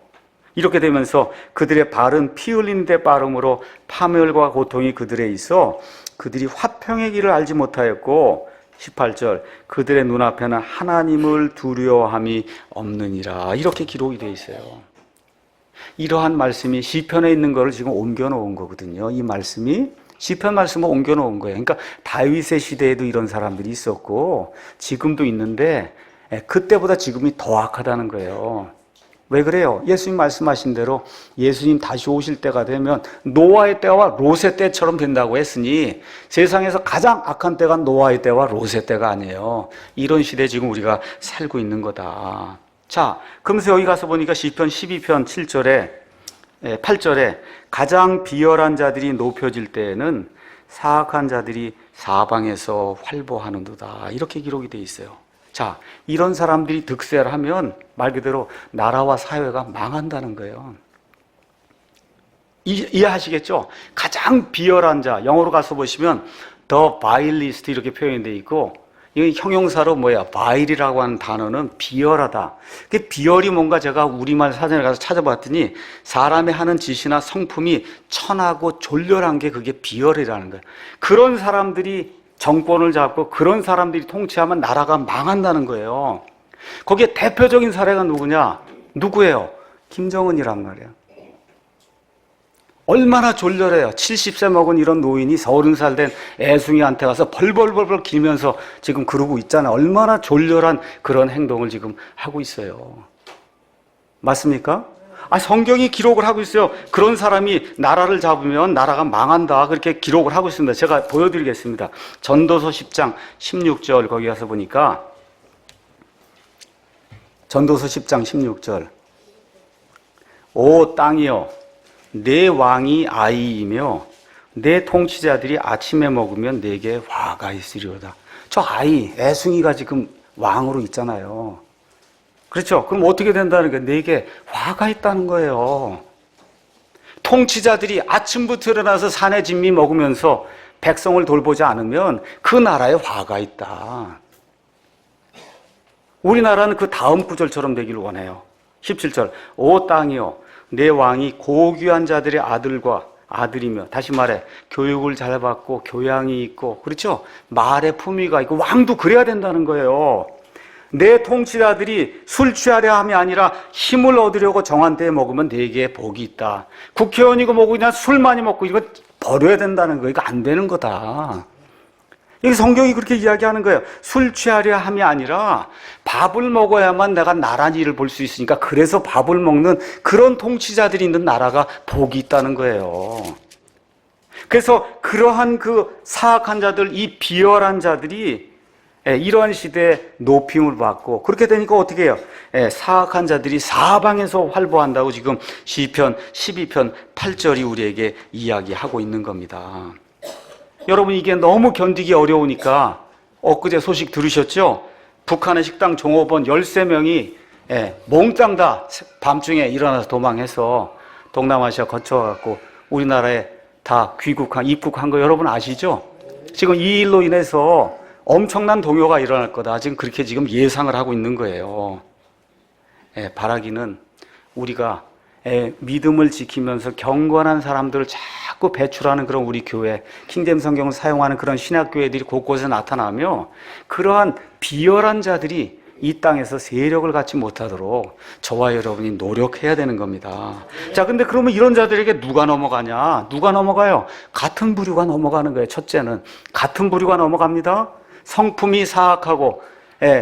이렇게 되면서 그들의 발은 피 흘린 데 빠름으로 파멸과 고통이 그들에 있어 그들이 화평의 길을 알지 못하였고, 18절 그들의 눈앞에는 하나님을 두려워함이 없느니라. 이렇게 기록이 되어 있어요. 이러한 말씀이 시편에 있는 것을 지금 옮겨놓은 거거든요. 이 말씀이 시편 말씀을 옮겨놓은 거예요. 그러니까 다윗의 시대에도 이런 사람들이 있었고 지금도 있는데 그때보다 지금이 더 악하다는 거예요. 왜 그래요? 예수님 말씀하신 대로 예수님 다시 오실 때가 되면 노아의 때와 롯의 때처럼 된다고 했으니 세상에서 가장 악한 때가 노아의 때와 롯의 때가 아니에요. 이런 시대에 지금 우리가 살고 있는 거다. 자, 그러면서 여기 가서 보니까 시편 12편 8절에 가장 비열한 자들이 높여질 때에는 사악한 자들이 사방에서 활보하는도다. 이렇게 기록이 되어 있어요. 자, 이런 사람들이 득세를 하면 말 그대로 나라와 사회가 망한다는 거예요. 이해하시겠죠? 가장 비열한 자, 영어로 가서 보시면 the vilest 이렇게 표현이 되어 있고, 이 형용사로 vile이라고 하는 단어는 비열하다. 비열이 뭔가 제가 우리말 사전에 가서 찾아봤더니 사람이 하는 짓이나 성품이 천하고 졸렬한 게 그게 비열이라는 거예요. 그런 사람들이 정권을 잡고 그런 사람들이 통치하면 나라가 망한다는 거예요. 거기에 대표적인 사례가 누구냐? 누구예요? 김정은이란 말이에요. 얼마나 졸렬해요. 70세 먹은 이런 노인이 30살 된 애숭이한테 가서 벌벌벌벌 기면서 지금 그러고 있잖아요. 얼마나 졸렬한 그런 행동을 지금 하고 있어요. 맞습니까? 성경이 기록을 하고 있어요. 그런 사람이 나라를 잡으면 나라가 망한다. 그렇게 기록을 하고 있습니다. 제가 보여드리겠습니다. 전도서 10장 16절 거기 가서 보니까 전도서 10장 16절 오 땅이여 내 왕이 아이이며 내 통치자들이 아침에 먹으면 내게 화가 있으리로다. 저 아이 애숭이가 지금 왕으로 있잖아요. 그렇죠? 그럼 어떻게 된다는 거예요? 내게 화가 있다는 거예요. 통치자들이 아침부터 일어나서 산의 진미 먹으면서 백성을 돌보지 않으면 그 나라에 화가 있다. 우리나라는 그 다음 구절처럼 되기를 원해요. 17절 오 땅이여 내 왕이 고귀한 자들의 아들과 아들이며, 다시 말해 교육을 잘 받고 교양이 있고, 그렇죠? 말의 품위가 있고, 왕도 그래야 된다는 거예요. 내 통치자들이 술 취하려 함이 아니라 힘을 얻으려고 정한 때에 먹으면 내게 복이 있다. 국회의원이고 뭐고 그냥 술 많이 먹고 이거 버려야 된다는 거. 이거 안 되는 거다. 여기 성경이 그렇게 이야기하는 거예요. 술 취하려 함이 아니라 밥을 먹어야만 내가 나란 일을 볼 수 있으니까, 그래서 밥을 먹는 그런 통치자들이 있는 나라가 복이 있다는 거예요. 그래서 그러한 그 사악한 자들, 이 비열한 자들이 이러한 시대에 높임을 받고, 그렇게 되니까 어떻게 해요? 사악한 자들이 사방에서 활보한다고 지금 시편 12편 8절이 우리에게 이야기하고 있는 겁니다. 여러분, 이게 너무 견디기 어려우니까 엊그제 소식 들으셨죠? 북한의 식당 종업원 13명이 몽땅 다 밤중에 일어나서 도망해서 동남아시아 거쳐갖고 우리나라에 다 입국한 거 여러분 아시죠? 지금 이 일로 인해서 엄청난 동요가 일어날 거다. 지금 그렇게 지금 예상을 하고 있는 거예요. 바라기는 우리가 믿음을 지키면서 경건한 사람들을 자꾸 배출하는 그런 우리 교회, 킹제임 성경을 사용하는 그런 신학교회들이 곳곳에 나타나며, 그러한 비열한 자들이 이 땅에서 세력을 갖지 못하도록 저와 여러분이 노력해야 되는 겁니다. 자, 근데 그러면 이런 자들에게 누가 넘어가냐? 누가 넘어가요? 같은 부류가 넘어가는 거예요. 첫째는 같은 부류가 넘어갑니다. 성품이 사악하고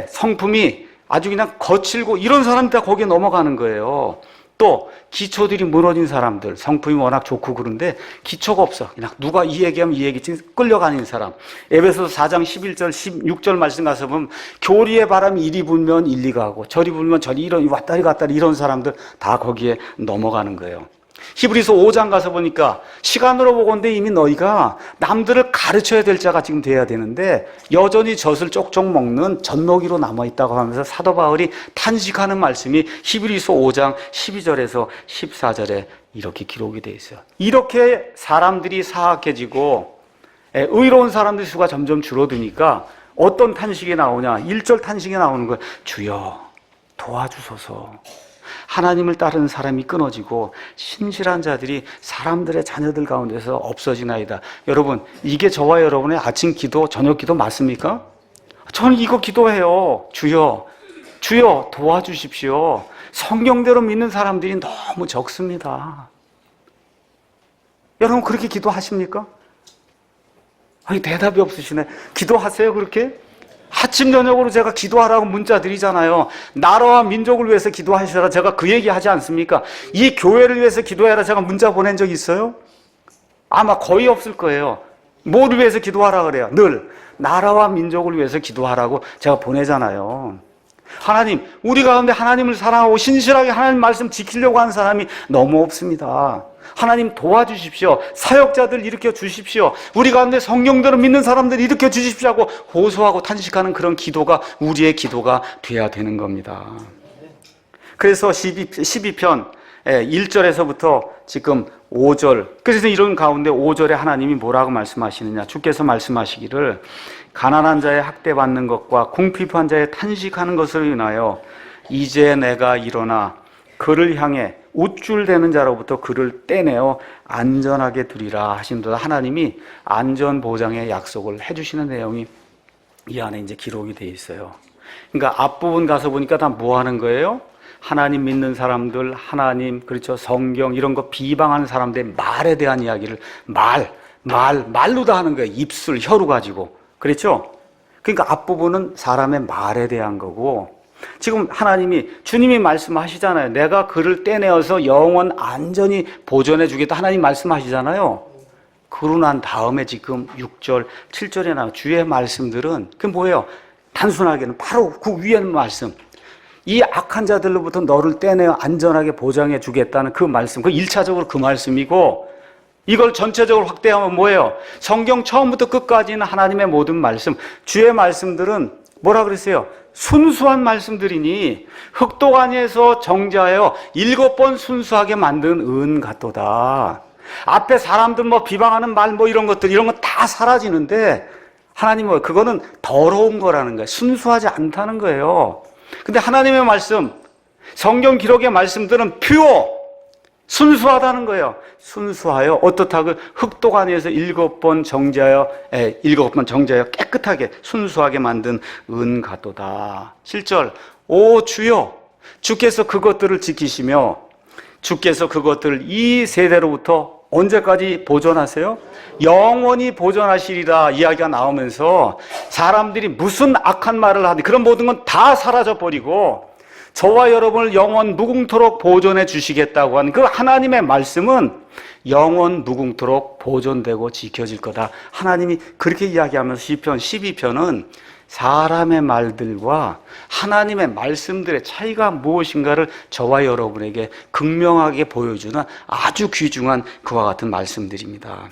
성품이 아주 그냥 거칠고 이런 사람들 다 거기에 넘어가는 거예요. 또 기초들이 무너진 사람들, 성품이 워낙 좋고 그런데 기초가 없어. 그냥 누가 이 얘기하면 이 얘기 끌려가는 사람. 에베소서 4장 11절 16절 말씀 가서 보면 교리의 바람이 이리 불면 이리 가고 저리 불면 저리, 이런 왔다리 갔다리 이런 사람들 다 거기에 넘어가는 거예요. 히브리서 5장 가서 보니까 시간으로 보건대 이미 너희가 남들을 가르쳐야 될 자가 지금 돼야 되는데 여전히 젖을 쪽쪽 먹는 젖먹이로 남아있다고 하면서 사도 바울이 탄식하는 말씀이 히브리서 5장 12절에서 14절에 이렇게 기록이 되어 있어요. 이렇게 사람들이 사악해지고 의로운 사람들 수가 점점 줄어드니까 어떤 탄식이 나오냐? 1절 탄식이 나오는 거예요. 주여 도와주소서. 하나님을 따르는 사람이 끊어지고 신실한 자들이 사람들의 자녀들 가운데서 없어지나이다. 여러분, 이게 저와 여러분의 아침 기도, 저녁 기도 맞습니까? 저는 이거 기도해요. 주여 도와주십시오. 성경대로 믿는 사람들이 너무 적습니다. 여러분, 그렇게 기도하십니까? 아니, 대답이 없으시네. 기도하세요, 그렇게? 아침 저녁으로 제가 기도하라고 문자 드리잖아요. 나라와 민족을 위해서 기도하시라 제가 그 얘기 하지 않습니까? 이 교회를 위해서 기도해라 제가 문자 보낸 적 있어요? 아마 거의 없을 거예요. 뭐를 위해서 기도하라 그래요? 늘 나라와 민족을 위해서 기도하라고 제가 보내잖아요. 하나님, 우리 가운데 하나님을 사랑하고 신실하게 하나님 말씀 지키려고 하는 사람이 너무 없습니다. 하나님 도와주십시오. 사역자들 일으켜 주십시오. 우리 가운데 성경대로 믿는 사람들 일으켜 주십시오 하고 호소하고 탄식하는 그런 기도가 우리의 기도가 돼야 되는 겁니다. 그래서 12편 1절에서부터 지금 5절, 그래서 이런 가운데 5절에 하나님이 뭐라고 말씀하시느냐? 주께서 말씀하시기를 가난한 자의 학대받는 것과 궁핍한 자의 탄식하는 것을 인하여 이제 내가 일어나 그를 향해 우쭐대는 자로부터 그를 떼내어 안전하게 두리라 하신도다. 하나님이 안전보장의 약속을 해주시는 내용이 이 안에 이제 기록이 되어 있어요. 그러니까 앞부분 가서 보니까 다 뭐 하는 거예요? 하나님 믿는 사람들, 하나님, 그렇죠, 성경 이런 거 비방하는 사람들의 말에 대한 이야기를 말로 다 하는 거예요. 입술, 혀로 가지고. 그렇죠? 그러니까 앞부분은 사람의 말에 대한 거고, 지금 주님이 말씀하시잖아요. 내가 그를 떼내어서 영원 안전히 보존해 주겠다. 하나님 말씀하시잖아요. 그러고 난 다음에 지금 6절, 7절에 나온 주의 말씀들은 그게 뭐예요? 단순하게는 바로 그 위에 말씀. 이 악한 자들로부터 너를 떼내어 안전하게 보장해 주겠다는 그 말씀. 그 1차적으로 그 말씀이고, 이걸 전체적으로 확대하면 뭐예요? 성경 처음부터 끝까지는 하나님의 모든 말씀, 주의 말씀들은 뭐라 그랬어요? 순수한 말씀들이니 흑독안에서 정자하여 7번 순수하게 만든 은 같도다. 앞에 사람들 비방하는 말 이런 거 다 사라지는데 하나님은 그거는 더러운 거라는 거예요. 순수하지 않다는 거예요. 근데 하나님의 말씀, 성경 기록의 말씀들은 순수하다는 거예요. 순수하여 어떻다고 흑독안에서 7번 정제하여 깨끗하게 순수하게 만든 은 같도다. 7절, 오 주여, 주께서 그것들을 지키시며 주께서 그것들을 이 세대로부터 언제까지 보존하세요? 영원히 보존하시리라 이야기가 나오면서 사람들이 무슨 악한 말을 하든 그런 모든 건 다 사라져 버리고 저와 여러분을 영원 무궁토록 보존해 주시겠다고 하는 그 하나님의 말씀은 영원 무궁토록 보존되고 지켜질 거다. 하나님이 그렇게 이야기하면서 시편 12편은 사람의 말들과 하나님의 말씀들의 차이가 무엇인가를 저와 여러분에게 극명하게 보여주는 아주 귀중한 그와 같은 말씀들입니다.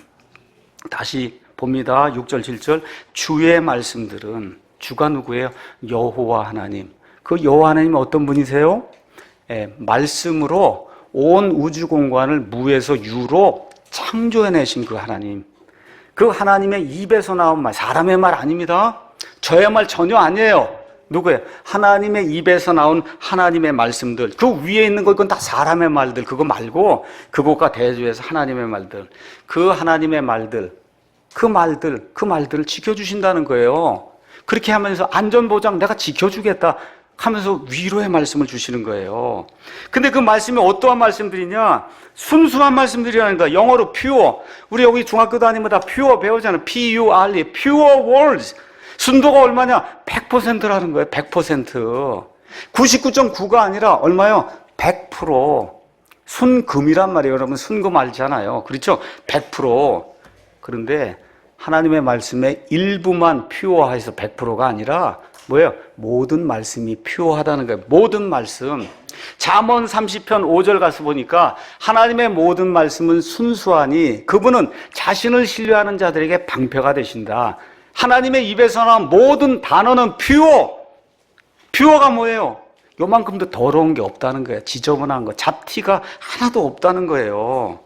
다시 봅니다. 6절 7절 주의 말씀들은 주가 누구예요? 여호와 하나님. 그 여호와 하나님은 어떤 분이세요? 말씀으로 온 우주 공간을 무에서 유로 창조해내신 그 하나님. 그 하나님의 입에서 나온 말, 사람의 말 아닙니다. 저의 말 전혀 아니에요. 누구예요? 하나님의 입에서 나온 하나님의 말씀들. 그 위에 있는 거 이건 다 사람의 말들. 그거 말고 그것과 대조해서 하나님의 말들. 그 하나님의 말들, 그 말들을 지켜주신다는 거예요. 그렇게 하면서 안전보장 내가 지켜주겠다 하면서 위로의 말씀을 주시는 거예요. 근데 그 말씀이 어떠한 말씀들이냐? 순수한 말씀들이라는 거야. 영어로 pure. 우리 여기 중학교 다니면 다 pure 배우잖아요. P-U-R-E. pure words. 순도가 얼마냐? 100%라는 거예요. 100%. 99.9가 아니라 얼마요? 100%. 순금이란 말이에요. 여러분 순금 알잖아요. 그렇죠? 100%. 그런데 하나님의 말씀의 일부만 퓨어해서 100%가 아니라 뭐예요? 모든 말씀이 퓨어하다는 거예요. 모든 말씀. 잠언 30편 5절 가서 보니까 하나님의 모든 말씀은 순수하니 그분은 자신을 신뢰하는 자들에게 방패가 되신다. 하나님의 입에서 나온 모든 단어는 퓨어가 뭐예요? 요만큼도 더러운 게 없다는 거예요. 지저분한 거, 잡티가 하나도 없다는 거예요.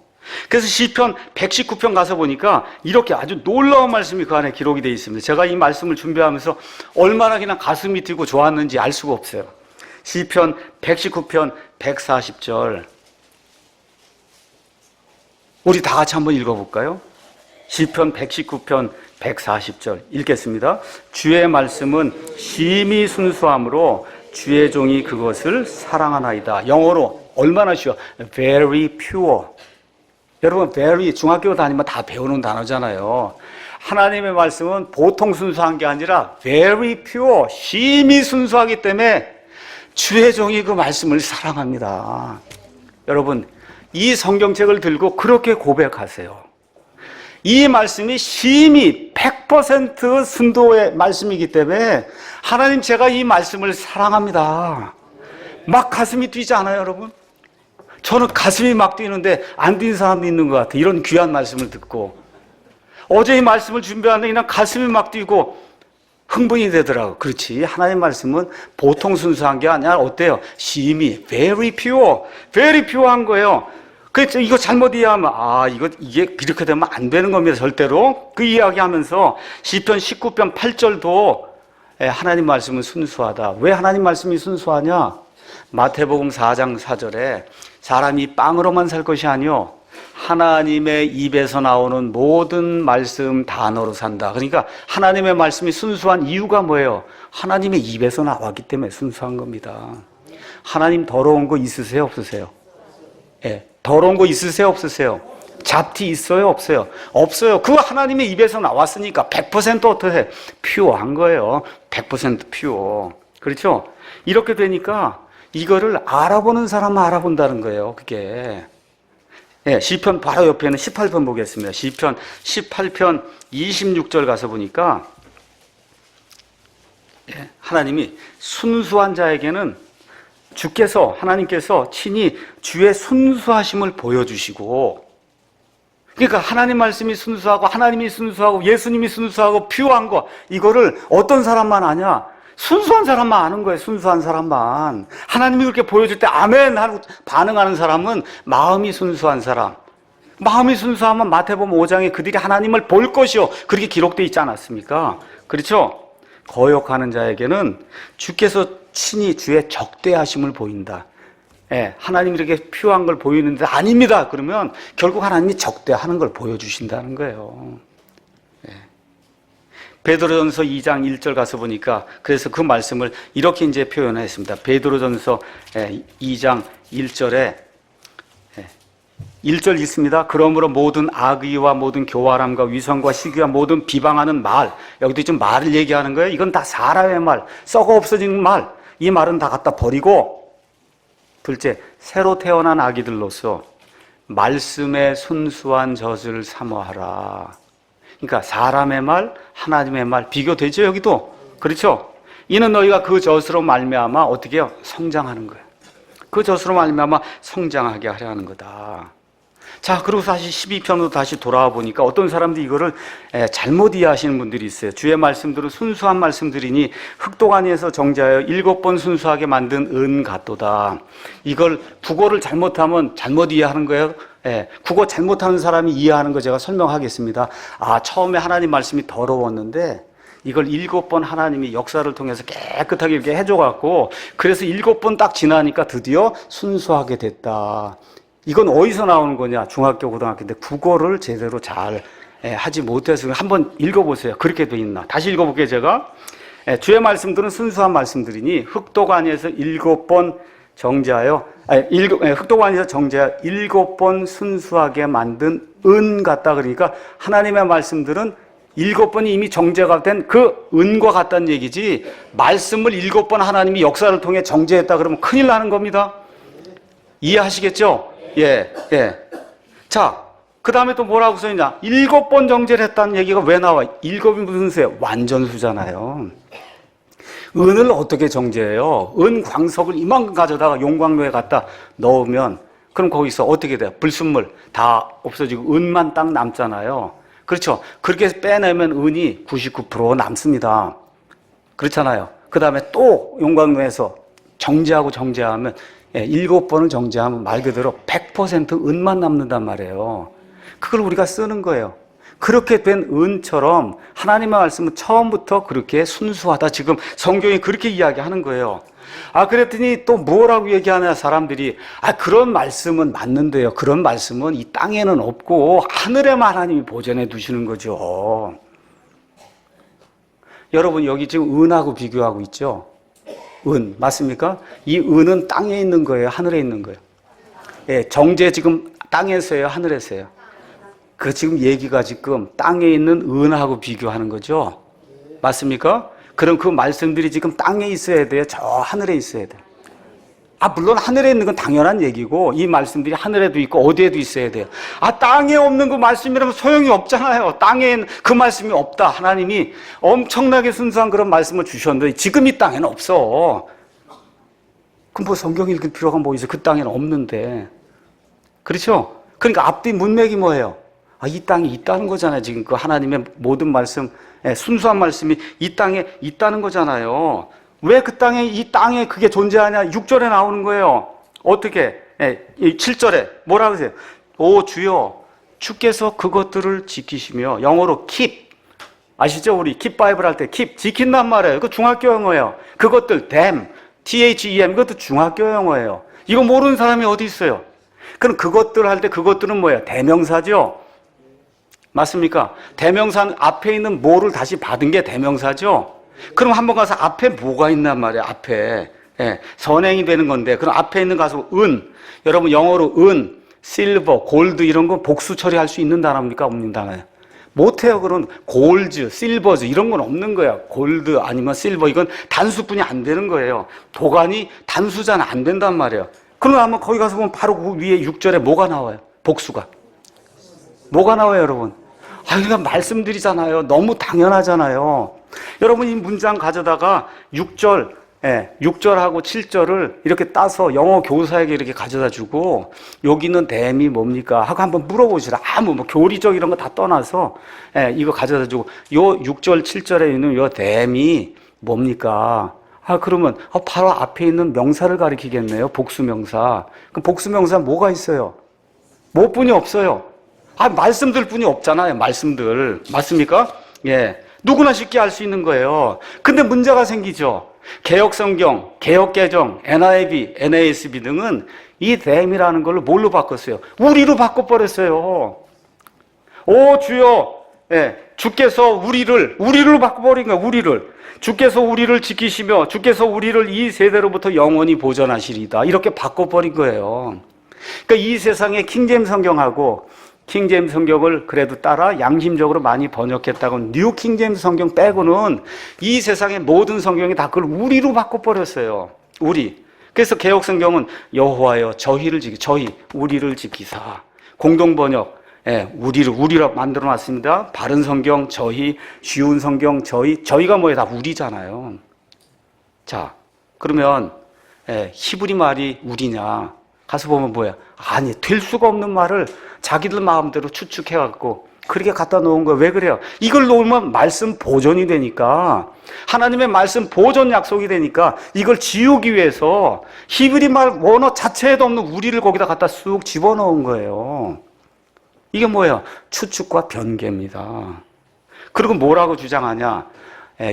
그래서 시편 119편 가서 보니까 이렇게 아주 놀라운 말씀이 그 안에 기록이 되어 있습니다. 제가 이 말씀을 준비하면서 얼마나 그냥 가슴이 뛰고 좋았는지 알 수가 없어요. 시편 119편 140절 우리 다 같이 한번 읽어볼까요? 시편 119편 140절 읽겠습니다. 주의 말씀은 심히 순수함으로 주의 종이 그것을 사랑하나이다. 영어로 얼마나 쉬워? Very pure. 여러분, very 중학교 다니면 다 배우는 단어잖아요. 하나님의 말씀은 보통 순수한 게 아니라 very pure, 심히 순수하기 때문에 주의 종이 그 말씀을 사랑합니다. 여러분, 이 성경책을 들고 그렇게 고백하세요. 이 말씀이 심히 100% 순도의 말씀이기 때문에 하나님 제가 이 말씀을 사랑합니다. 막 가슴이 뛰지 않아요, 여러분? 저는 가슴이 막 뛰는데 안 뛰는 사람도 있는 것 같아요. 이런 귀한 말씀을 듣고. 어제 이 말씀을 준비하는데 그냥 가슴이 막 뛰고 흥분이 되더라고요. 그렇지. 하나님의 말씀은 보통 순수한 게 아니라 어때요? 심히, very pure, very pure한 거예요. 그래서 이거 잘못 이해하면 이게 이렇게 되면 안 되는 겁니다. 절대로. 그 이야기하면서 시편 19편 8절도 하나님 말씀은 순수하다. 왜 하나님 말씀이 순수하냐? 마태복음 4장 4절에 사람이 빵으로만 살 것이 아니요 하나님의 입에서 나오는 모든 말씀 단어로 산다. 그러니까 하나님의 말씀이 순수한 이유가 뭐예요? 하나님의 입에서 나왔기 때문에 순수한 겁니다. 하나님 더러운 거 있으세요, 없으세요? 예, 더러운 거 있으세요, 없으세요? 잡티 있어요, 없어요? 없어요. 그거 하나님의 입에서 나왔으니까 100% 어떻게 퓨어한 거예요. 100% 퓨어. 그렇죠? 이렇게 되니까 이거를 알아보는 사람만 알아본다는 거예요. 그게. 예, 시편 바로 옆에는 18편 보겠습니다. 시편 18편 26절 가서 보니까 하나님이 순수한 자에게는 주께서 하나님께서 친히 주의 순수하심을 보여주시고, 그러니까 하나님 말씀이 순수하고 하나님이 순수하고 예수님이 순수하고 퓨어한 거, 이거를 어떤 사람만 아냐? 순수한 사람만 아는 거예요. 순수한 사람만. 하나님이 그렇게 보여줄 때 아멘 하고 반응하는 사람은 마음이 순수한 사람. 마음이 순수하면 마태복음 5장에 그들이 하나님을 볼 것이요, 그렇게 기록되어 있지 않았습니까? 그렇죠? 거역하는 자에게는 주께서 친히 주의 적대하심을 보인다. 예, 하나님이 이렇게 퓨어한 걸 보이는데 아닙니다. 그러면 결국 하나님이 적대하는 걸 보여주신다는 거예요. 예. 베드로전서 2장 1절 가서 보니까 그래서 그 말씀을 이렇게 이제 표현했습니다. 베드로전서 2장 1절에 1절 있습니다. 그러므로 모든 악의와 모든 교활함과 위선과 시기와 모든 비방하는 말, 여기도 좀 말을 얘기하는 거예요. 이건 다 사람의 말, 썩어 없어진 말, 이 말은 다 갖다 버리고, 둘째, 새로 태어난 아기들로서 말씀의 순수한 젖을 사모하라. 그러니까 사람의 말, 하나님의 말 비교되죠, 여기도. 그렇죠? 이는 너희가 그 젖으로 말미암아 어떻게 해요? 성장하는 거예요. 그 젖으로 말미암아 성장하게 하려 하는 거다. 자, 그리고 다시 12편으로 다시 돌아와 보니까 어떤 사람들이 이거를 잘못 이해하시는 분들이 있어요. 주의 말씀들은 순수한 말씀들이니 흑독안에서 정죄하여 7번 순수하게 만든 은 같도다. 이걸 국어를 잘못하면 잘못 이해하는 거예요. 국어 잘못하는 사람이 이해하는 거 제가 설명하겠습니다. 아, 처음에 하나님 말씀이 더러웠는데 이걸 7번 하나님이 역사를 통해서 깨끗하게 이렇게 해줘갖고, 그래서 7번 딱 지나니까 드디어 순수하게 됐다. 이건 어디서 나오는 거냐? 중학교, 고등학교인데 국어를 제대로 잘 하지 못해서 한번 읽어보세요. 그렇게 돼 있나? 다시 읽어볼게요, 제가. 주의 말씀들은 순수한 말씀들이니 흑독안에서 7번 정죄하여, 흑독안에서 정죄하여 7번 순수하게 만든 은 같다. 그러니까 하나님의 말씀들은 7번이 이미 정죄가 된 그 은과 같다는 얘기지, 말씀을 7번 하나님이 역사를 통해 정죄했다 그러면 큰일 나는 겁니다. 이해하시겠죠? 예. 자, 그 다음에 또 뭐라고 써있냐? 7번 정죄를 했다는 얘기가 왜 나와? 7이 무슨 수예요? 완전수잖아요. 은을 어떻게 정죄해요? 은 광석을 이만큼 가져다가 용광로에 갖다 넣으면, 그럼 거기서 어떻게 돼요? 불순물 다 없어지고 은만 딱 남잖아요. 그렇죠? 그렇게 빼내면 은이 99% 남습니다. 그렇잖아요. 그 다음에 또 용광로에서 정죄하면 7번을 정죄하면 말 그대로 100% 은만 남는단 말이에요. 그걸 우리가 쓰는 거예요. 그렇게 된 은처럼 하나님의 말씀은 처음부터 그렇게 순수하다. 지금 성경이 그렇게 이야기하는 거예요. 아, 그랬더니 또 뭐라고 얘기하냐, 사람들이. 아, 그런 말씀은 맞는데요. 그런 말씀은 이 땅에는 없고 하늘에만 하나님이 보존해 두시는 거죠. 여러분, 여기 지금 은하고 비교하고 있죠? 은, 맞습니까? 이 은은 땅에 있는 거예요? 하늘에 있는 거예요? 예, 정죄 지금 땅에서예요? 하늘에서요? 그 지금 얘기가 지금 땅에 있는 은하고 비교하는 거죠? 맞습니까? 그럼 그 말씀들이 지금 땅에 있어야 돼요? 저 하늘에 있어야 돼요? 아, 물론 하늘에 있는 건 당연한 얘기고, 이 말씀들이 하늘에도 있고 어디에도 있어야 돼요. 아, 땅에 없는 그 말씀이라면 소용이 없잖아요. 땅에 그 말씀이 없다. 하나님이 엄청나게 순수한 그런 말씀을 주셨는데 지금 이 땅에는 없어. 그럼 뭐 성경 읽을 필요가 뭐 있어? 그 땅에는 없는데. 그렇죠? 그러니까 앞뒤 문맥이 뭐예요? 아, 이 땅에 있다는 거잖아요. 지금 그 하나님의 모든 말씀, 순수한 말씀이 이 땅에 있다는 거잖아요. 왜 그 땅에, 이 땅에 그게 존재하냐? 6절에 나오는 거예요. 어떻게? 7절에 뭐라고 하세요? 오 주여, 주께서 그것들을 지키시며, 영어로 keep. 아시죠? 우리 keep 바이블 할 때 keep, 지킨단 말이에요. 그 중학교 영어예요. 그것들, them, them, 이것도 중학교 영어예요. 이거 모르는 사람이 어디 있어요? 그럼 그것들 할 때 그것들은 뭐예요? 대명사죠? 맞습니까? 대명사 앞에 있는 뭐를 다시 받은 게 대명사죠? 그럼 한번 가서 앞에 뭐가 있단 말이에요, 앞에. 예, 선행이 되는 건데, 그럼 앞에 있는 가수 은, 여러분 영어로 은, 실버, 골드 이런 거 복수 처리할 수 있는 단어입니까? 없는 단어예요. 못해요. 그런 골즈, 실버즈 이런 건 없는 거야. 골드 아니면 실버 이건 단수뿐이 안 되는 거예요. 도관이 단수자는 안 된단 말이에요. 그러면 거기 가서 보면 바로 그 위에 6절에 뭐가 나와요? 복수가. 뭐가 나와요, 여러분? 그러니까 말씀드리잖아요. 너무 당연하잖아요. 여러분 이 문장 가져다가 6절, 6절하고 7절을 이렇게 따서 영어 교사에게 이렇게 가져다 주고 여기는 댐이 뭡니까? 하고 한번 물어보시라. 뭐 교리적 이런 거 다 떠나서 이거 가져다 주고 요 6절, 7절에 있는 요 댐이 뭡니까? 그러면 바로 앞에 있는 명사를 가리키겠네요. 복수명사. 그럼 복수명사 뭐가 있어요? 뭐뿐이 없어요. 말씀들 뿐이 없잖아요. 말씀들. 맞습니까? 예. 누구나 쉽게 알 수 있는 거예요. 근데 문제가 생기죠. 개혁성경, 개혁개정, NIV, NASB 등은 이 them이라는 걸로 뭘로 바꿨어요? 우리로 바꿔버렸어요. 오 주여, 주께서 우리로 바꿔버린 거야. 우리를. 주께서 우리를 지키시며 주께서 우리를 이 세대로부터 영원히 보존하시리다. 이렇게 바꿔버린 거예요. 그러니까 이 세상의 킹제임스 성경하고 킹제임스 성경을 그래도 따라 양심적으로 많이 번역했다고 뉴 킹제임스 성경 빼고는 이 세상의 모든 성경이 다 그걸 우리로 바꿔버렸어요. 우리. 그래서 개혁 성경은 여호와여 우리를 지키사. 공동 번역 우리로 만들어 놨습니다. 바른 성경 저희, 쉬운 성경 저희가 뭐예요? 다 우리잖아요. 자, 그러면 히브리 말이 우리냐? 가서 보면 뭐야? 아니, 될 수가 없는 말을 자기들 마음대로 추측해갖고 그렇게 갖다 놓은 거예요. 왜 그래요? 이걸 놓으면 말씀 보존이 되니까, 하나님의 말씀 보존 약속이 되니까 이걸 지우기 위해서 히브리 말 원어 자체에도 없는 우리를 거기다 갖다 쑥 집어넣은 거예요. 이게 뭐예요? 추측과 변개입니다. 그리고 뭐라고 주장하냐?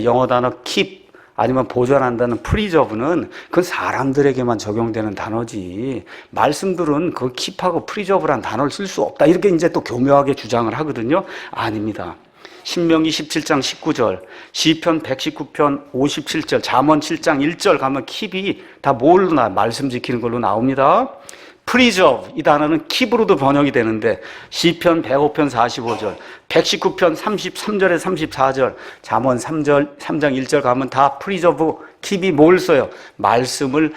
영어 단어 keep 아니면 보존한다는 preserve는 그건 사람들에게만 적용되는 단어지, 말씀들은 그 keep하고 preserve란 단어를 쓸 수 없다, 이렇게 이제 또 교묘하게 주장을 하거든요. 아닙니다. 신명기 17장 19절, 시편 119편 57절, 잠언 7장 1절 가면 keep이 다 뭘로 말씀 지키는 걸로 나옵니다. preserve 이 단어는 keep으로도 번역이 되는데 시편 105편 45절, 119편 33절에 34절, 잠언 3장 1절 가면 다 preserve, keep이 뭘 써요? 말씀을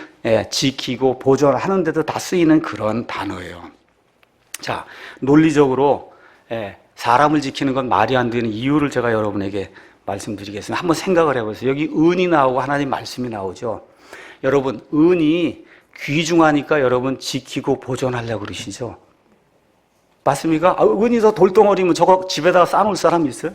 지키고 보존하는 데도 다 쓰이는 그런 단어예요. 자, 논리적으로 사람을 지키는 건 말이 안 되는 이유를 제가 여러분에게 말씀드리겠습니다. 한번 생각을 해보세요. 여기 은이 나오고 하나님 말씀이 나오죠. 여러분, 은이 귀중하니까 여러분 지키고 보존하려고 그러시죠? 맞습니까? 은이 더 돌덩어리면 저거 집에다가 쌓아놓을 사람이 있어요?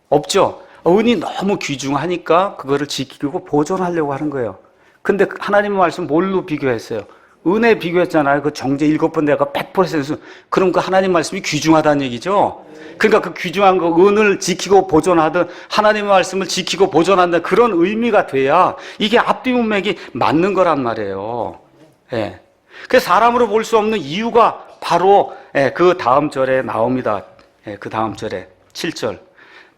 없죠? 은이 너무 귀중하니까 그거를 지키고 보존하려고 하는 거예요. 근데 하나님의 말씀 뭘로 비교했어요? 은에 비교했잖아요. 그 정제 7번 내가 100% 그럼 그 하나님 말씀이 귀중하다는 얘기죠? 그러니까 그 귀중한 거 은을 지키고 보존하든 하나님의 말씀을 지키고 보존한다, 그런 의미가 돼야 이게 앞뒤 문맥이 맞는 거란 말이에요. 그래서 사람으로 볼 수 없는 이유가 바로 그 다음 절에 나옵니다. 그 다음 절에 7절.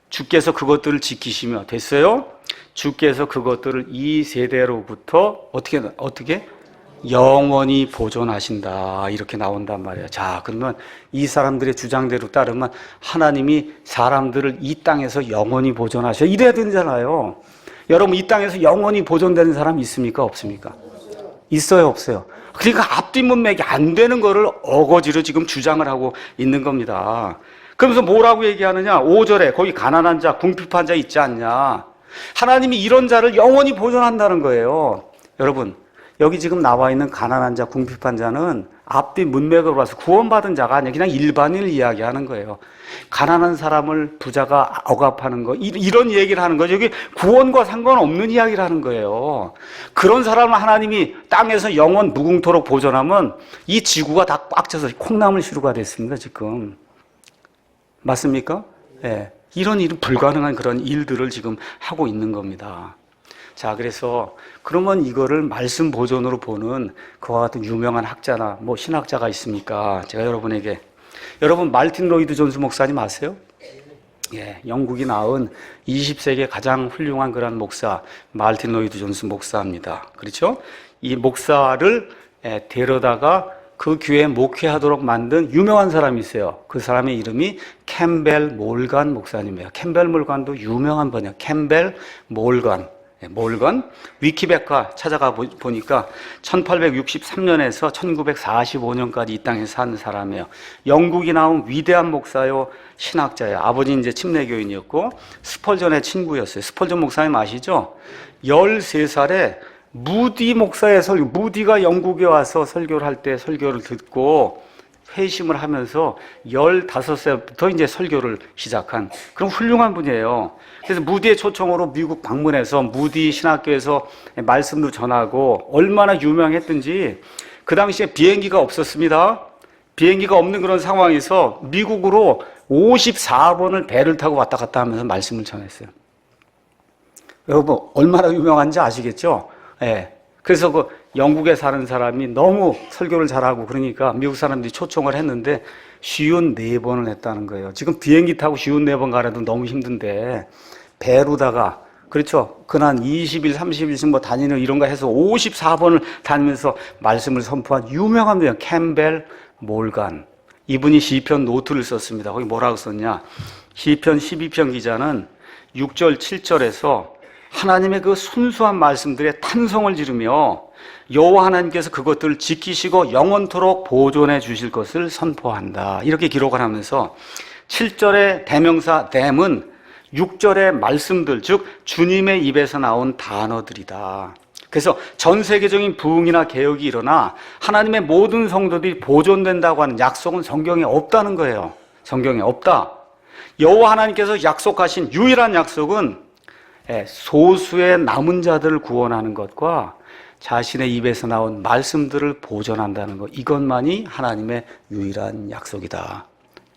주께서 그것들을 지키시며, 됐어요? 주께서 그것들을 이 세대로부터 어떻게? 영원히 보존하신다, 이렇게 나온단 말이에요. 자, 그러면 이 사람들의 주장대로 따르면 하나님이 사람들을 이 땅에서 영원히 보존하셔, 이래야 되잖아요. 여러분, 이 땅에서 영원히 보존되는 사람 있습니까? 없습니까? 있어요, 없어요? 그러니까 앞뒤 문맥이 안 되는 거를 어거지로 지금 주장을 하고 있는 겁니다. 그러면서 뭐라고 얘기하느냐? 5절에 거기 가난한 자, 궁핍한 자 있지 않냐? 하나님이 이런 자를 영원히 보존한다는 거예요. 여러분, 여기 지금 나와 있는 가난한 자, 궁핍한 자는 앞뒤 문맥으로 봐서 구원받은 자가 아니라 그냥 일반인을 이야기하는 거예요. 가난한 사람을 부자가 억압하는 거, 이런 얘기를 하는 거죠. 여기 구원과 상관없는 이야기를 하는 거예요. 그런 사람을 하나님이 땅에서 영원 무궁토록 보존하면 이 지구가 다 꽉 차서 콩나물 시루가 됐습니다, 지금. 맞습니까? 이런 일은 불가능한 그런 일들을 지금 하고 있는 겁니다. 자, 그래서 그러면 이거를 말씀 보존으로 보는 그와 같은 유명한 학자나 신학자가 있습니까? 제가 여러분 말틴 로이드 존스 목사님 아세요? 영국이 낳은 20세기의 가장 훌륭한 그런 목사 말틴 로이드 존스 목사입니다. 그렇죠? 이 목사를 데려다가 그 교회에 목회하도록 만든 유명한 사람이 있어요. 그 사람의 이름이 캠벨 몰간 목사님이에요. 캠벨 몰간도 유명한 번역. 캠벨 몰간. 몰건 위키백과 찾아가 보니까 1863년에서 1945년까지 이 땅에 산 사람이에요. 영국이 나온 위대한 목사요, 신학자예요. 아버지는 이제 침례교인이었고 스펄전의 친구였어요. 스펄전 목사님 아시죠? 13살에 무디 목사의 설교, 무디가 영국에 와서 설교를 할 때 설교를 듣고 회심을 하면서 15세부터 이제 설교를 시작한 그런 훌륭한 분이에요. 그래서 무디의 초청으로 미국 방문해서 무디 신학교에서 말씀도 전하고 얼마나 유명했든지 그 당시에 비행기가 없었습니다. 비행기가 없는 그런 상황에서 미국으로 54번을 배를 타고 왔다 갔다 하면서 말씀을 전했어요. 여러분 얼마나 유명한지 아시겠죠? 그래서 그 영국에 사는 사람이 너무 설교를 잘하고 그러니까 미국 사람들이 초청을 했는데 54번을 했다는 거예요. 지금 비행기 타고 54번 가려도 너무 힘든데 배로다가 그렇죠. 그난 20일, 30일씩 뭐 다니는 이런 거 해서 54번을 다니면서 말씀을 선포한 유명한 분이에요. 캠벨 몰간. 이분이 시편 노트를 썼습니다. 거기 뭐라고 썼냐? 시편 12편 기자는 6절, 7절에서 하나님의 그 순수한 말씀들에 탄성을 지르며 여호와 하나님께서 그것들을 지키시고 영원토록 보존해 주실 것을 선포한다. 이렇게 기록을 하면서 7절의 대명사 them은 6절의 말씀들, 즉 주님의 입에서 나온 단어들이다. 그래서 전 세계적인 부흥이나 개혁이 일어나 하나님의 모든 성도들이 보존된다고 하는 약속은 성경에 없다는 거예요. 성경에 없다. 여호와 하나님께서 약속하신 유일한 약속은 소수의 남은 자들을 구원하는 것과 자신의 입에서 나온 말씀들을 보존한다는 것, 이것만이 하나님의 유일한 약속이다.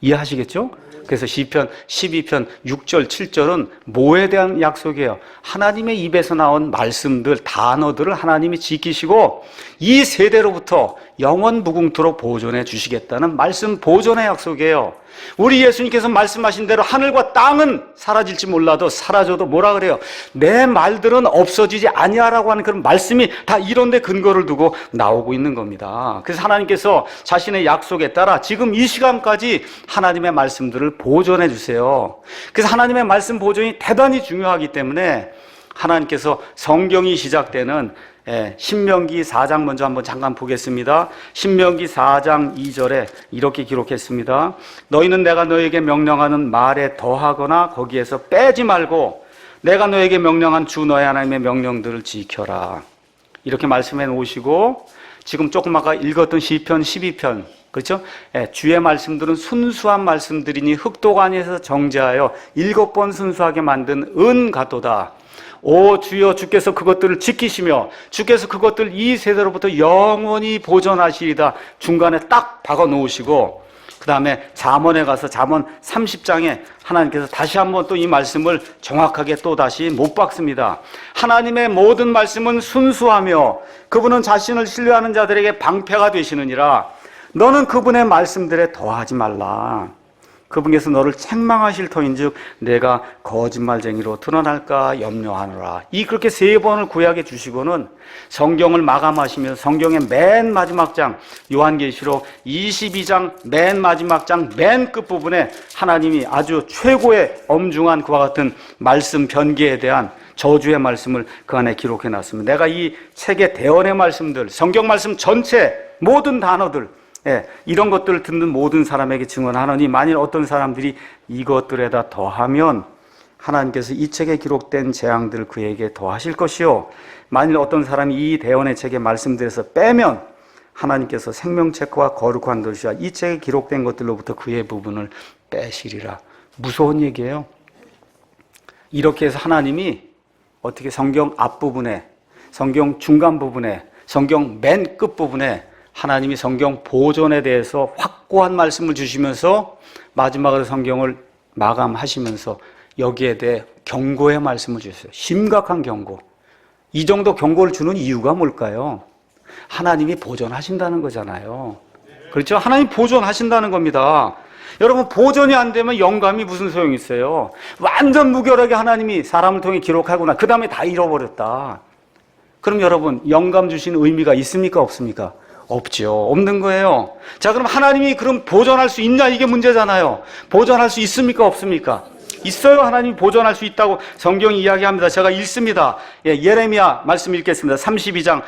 이해하시겠죠? 그래서 시편 12편 6절 7절은 뭐에 대한 약속이에요? 하나님의 입에서 나온 말씀들, 단어들을 하나님이 지키시고 이 세대로부터 영원 무궁토록 보존해 주시겠다는 말씀 보존의 약속이에요. 우리 예수님께서 말씀하신 대로 하늘과 땅은 사라질지 몰라도 사라져도 뭐라 그래요? 내 말들은 없어지지 아니하라고 하는 그런 말씀이 다 이런 데 근거를 두고 나오고 있는 겁니다. 그래서 하나님께서 자신의 약속에 따라 지금 이 시간까지 하나님의 말씀들을 보존해 주세요. 그래서 하나님의 말씀 보존이 대단히 중요하기 때문에 하나님께서 성경이 시작되는 신명기 4장 먼저 한번 잠깐 보겠습니다. 신명기 4장 2절에 이렇게 기록했습니다. 너희는 내가 너에게 명령하는 말에 더하거나 거기에서 빼지 말고 내가 너에게 명령한 주 너의 하나님의 명령들을 지켜라. 이렇게 말씀해 놓으시고 지금 조금 아까 읽었던 시편 12편 그렇죠? 주의 말씀들은 순수한 말씀들이니 흙도가니에서 정제하여 7번 순수하게 만든 은 같도다. 오 주여 주께서 그것들을 지키시며 주께서 그것들 이 세대로부터 영원히 보존하시리다. 중간에 딱 박아 놓으시고 그 다음에 잠언에 가서 잠언 30장에 하나님께서 다시 한번 또 이 말씀을 정확하게 또 다시 못 박습니다. 하나님의 모든 말씀은 순수하며 그분은 자신을 신뢰하는 자들에게 방패가 되시느니라. 너는 그분의 말씀들에 더하지 말라. 그분께서 너를 책망하실 터인즉 내가 거짓말쟁이로 드러날까 염려하노라. 이 그렇게 3번을 구약에 주시고는 성경을 마감하시면서 성경의 맨 마지막 장 요한계시록 22장 맨 마지막 장 맨 끝부분에 하나님이 아주 최고의 엄중한 그와 같은 말씀 변개에 대한 저주의 말씀을 그 안에 기록해 놨습니다. 내가 이 책의 대언의 말씀들, 성경 말씀 전체 모든 단어들 이런 것들을 듣는 모든 사람에게 증언하노니 만일 어떤 사람들이 이것들에다 더하면 하나님께서 이 책에 기록된 재앙들을 그에게 더하실 것이요 만일 어떤 사람이 이 대언의 책의 말씀들에서 빼면 하나님께서 생명책과 거룩한 도시와 이 책에 기록된 것들로부터 그의 부분을 빼시리라. 무서운 얘기예요. 이렇게 해서 하나님이 어떻게 성경 앞부분에, 성경 중간 부분에, 성경 맨 끝부분에 하나님이 성경 보존에 대해서 확고한 말씀을 주시면서 마지막으로 성경을 마감하시면서 여기에 대해 경고의 말씀을 주셨어요. 심각한 경고. 이 정도 경고를 주는 이유가 뭘까요? 하나님이 보존하신다는 거잖아요. 그렇죠? 하나님 보존하신다는 겁니다. 여러분, 보존이 안 되면 영감이 무슨 소용이 있어요? 완전 무결하게 하나님이 사람을 통해 기록하구나. 그 다음에 다 잃어버렸다. 그럼 여러분, 영감 주신 의미가 있습니까? 없습니까? 없죠. 없는 거예요. 자, 그럼 하나님이 그럼 보존할 수 있냐? 이게 문제잖아요. 보존할 수 있습니까? 없습니까? 있어요. 하나님이 보존할 수 있다고 성경이 이야기합니다. 제가 읽습니다. 예레미야 말씀 읽겠습니다. 32장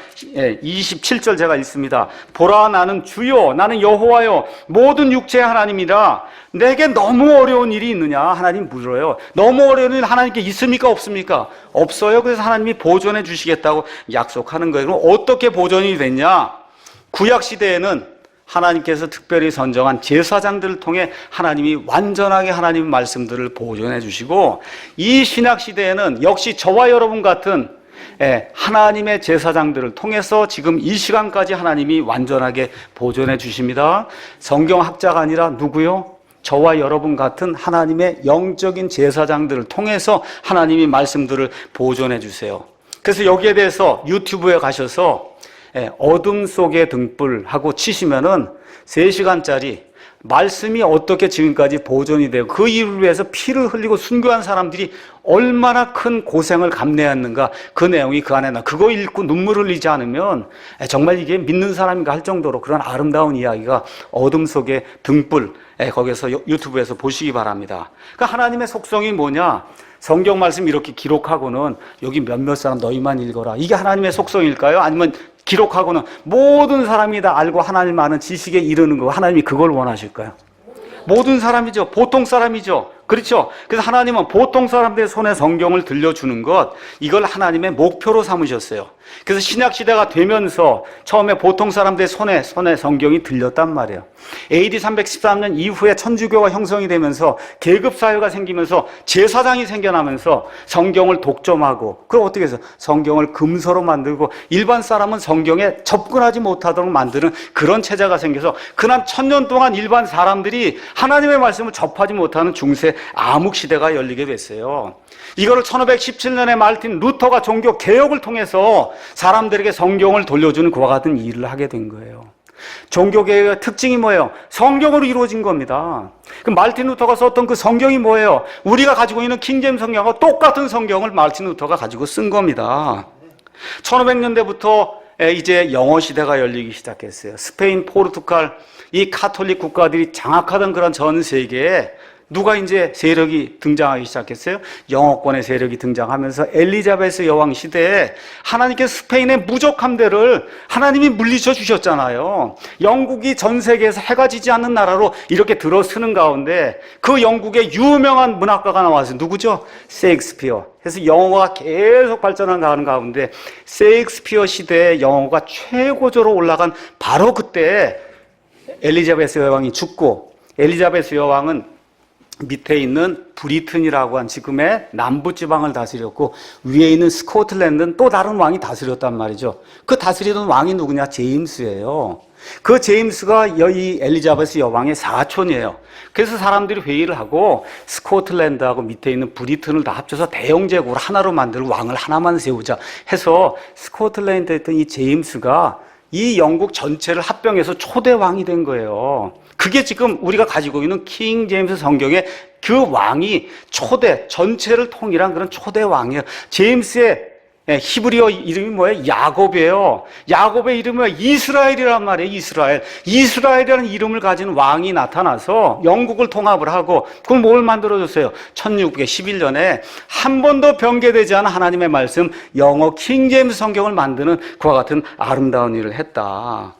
27절 제가 읽습니다. 보라, 나는 주요, 나는 여호와요, 모든 육체의 하나님이라. 내게 너무 어려운 일이 있느냐? 하나님 물어요. 너무 어려운 일 하나님께 있습니까? 없습니까? 없어요. 그래서 하나님이 보존해 주시겠다고 약속하는 거예요. 그럼 어떻게 보존이 됐냐? 구약 시대에는 하나님께서 특별히 선정한 제사장들을 통해 하나님이 완전하게 하나님의 말씀들을 보존해 주시고, 이 신약 시대에는 역시 저와 여러분 같은 하나님의 제사장들을 통해서 지금 이 시간까지 하나님이 완전하게 보존해 주십니다. 성경학자가 아니라 누구요? 저와 여러분 같은 하나님의 영적인 제사장들을 통해서 하나님이 말씀들을 보존해 주세요. 그래서 여기에 대해서 유튜브에 가셔서 어둠 속의 등불 하고 치시면은 3시간짜리 말씀이 어떻게 지금까지 보존이 되고 그 이유를 위해서 피를 흘리고 순교한 사람들이 얼마나 큰 고생을 감내했는가, 그 내용이 그 안에 그거 읽고 눈물 흘리지 않으면 정말 이게 믿는 사람인가 할 정도로 그런 아름다운 이야기가 어둠 속의 등불, 거기서 유튜브에서 보시기 바랍니다. 그러니까 하나님의 속성이 뭐냐? 성경 말씀 이렇게 기록하고는 여기 몇몇 사람 너희만 읽어라, 이게 하나님의 속성일까요? 아니면 기록하고는 모든 사람이 다 알고 하나님 아는 지식에 이르는 거, 하나님이 그걸 원하실까요? 모든 사람이죠. 보통 사람이죠. 그렇죠? 그래서 하나님은 보통 사람들의 손에 성경을 들려주는 것, 이걸 하나님의 목표로 삼으셨어요. 그래서 신약시대가 되면서 처음에 보통 사람들의 손에 성경이 들렸단 말이에요. AD 313년 이후에 천주교가 형성이 되면서 계급사회가 생기면서 제사장이 생겨나면서 성경을 독점하고, 그럼 어떻게 해서 성경을 금서로 만들고 일반 사람은 성경에 접근하지 못하도록 만드는 그런 체제가 생겨서 그난 1000년 동안 일반 사람들이 하나님의 말씀을 접하지 못하는 중세 암흑시대가 열리게 됐어요. 이거를 1517년에 마르틴 루터가 종교 개혁을 통해서 사람들에게 성경을 돌려주는 그와 같은 일을 하게 된 거예요. 종교개혁의 특징이 뭐예요? 성경으로 이루어진 겁니다. 그 마르틴 루터가 썼던 그 성경이 뭐예요? 우리가 가지고 있는 킹제임스 성경과 똑같은 성경을 마르틴 루터가 가지고 쓴 겁니다. 1500년대부터 이제 영어 시대가 열리기 시작했어요. 스페인, 포르투갈, 이 카톨릭 국가들이 장악하던 그런 전 세계에 누가 이제 세력이 등장하기 시작했어요? 영어권의 세력이 등장하면서 엘리자베스 여왕 시대에 하나님께서 스페인의 무적 함대를 하나님이 물리쳐 주셨잖아요. 영국이 전 세계에서 해가 지지 않는 나라로 이렇게 들어서는 가운데 그 영국의 유명한 문학가가 나왔어요. 누구죠? 셰익스피어. 그래서 영어가 계속 발전하는 가운데 셰익스피어 시대에 영어가 최고조로 올라간 바로 그때 엘리자베스 여왕이 죽고, 엘리자베스 여왕은 밑에 있는 브리튼이라고 한 지금의 남부지방을 다스렸고 위에 있는 스코틀랜드는 또 다른 왕이 다스렸단 말이죠. 그 다스리던 왕이 누구냐? 제임스예요. 그 제임스가 이 엘리자베스 여왕의 사촌이에요. 그래서 사람들이 회의를 하고 스코틀랜드하고 밑에 있는 브리튼을 다 합쳐서 대영제국을 하나로 만들고 왕을 하나만 세우자 해서 스코틀랜드에 있던 이 제임스가 이 영국 전체를 합병해서 초대 왕이 된 거예요. 그게 지금 우리가 가지고 있는 킹 제임스 성경의 그 왕이 초대, 전체를 통일한 그런 초대 왕이에요. 제임스의 히브리어 이름이 뭐예요? 야곱이에요. 야곱의 이름은 이스라엘이란 말이에요. 이스라엘. 이스라엘이라는 이름을 가진 왕이 나타나서 영국을 통합을 하고, 그걸 뭘 만들어줬어요? 1611년에 한 번도 변개되지 않은 하나님의 말씀, 영어 킹 제임스 성경을 만드는 그와 같은 아름다운 일을 했다.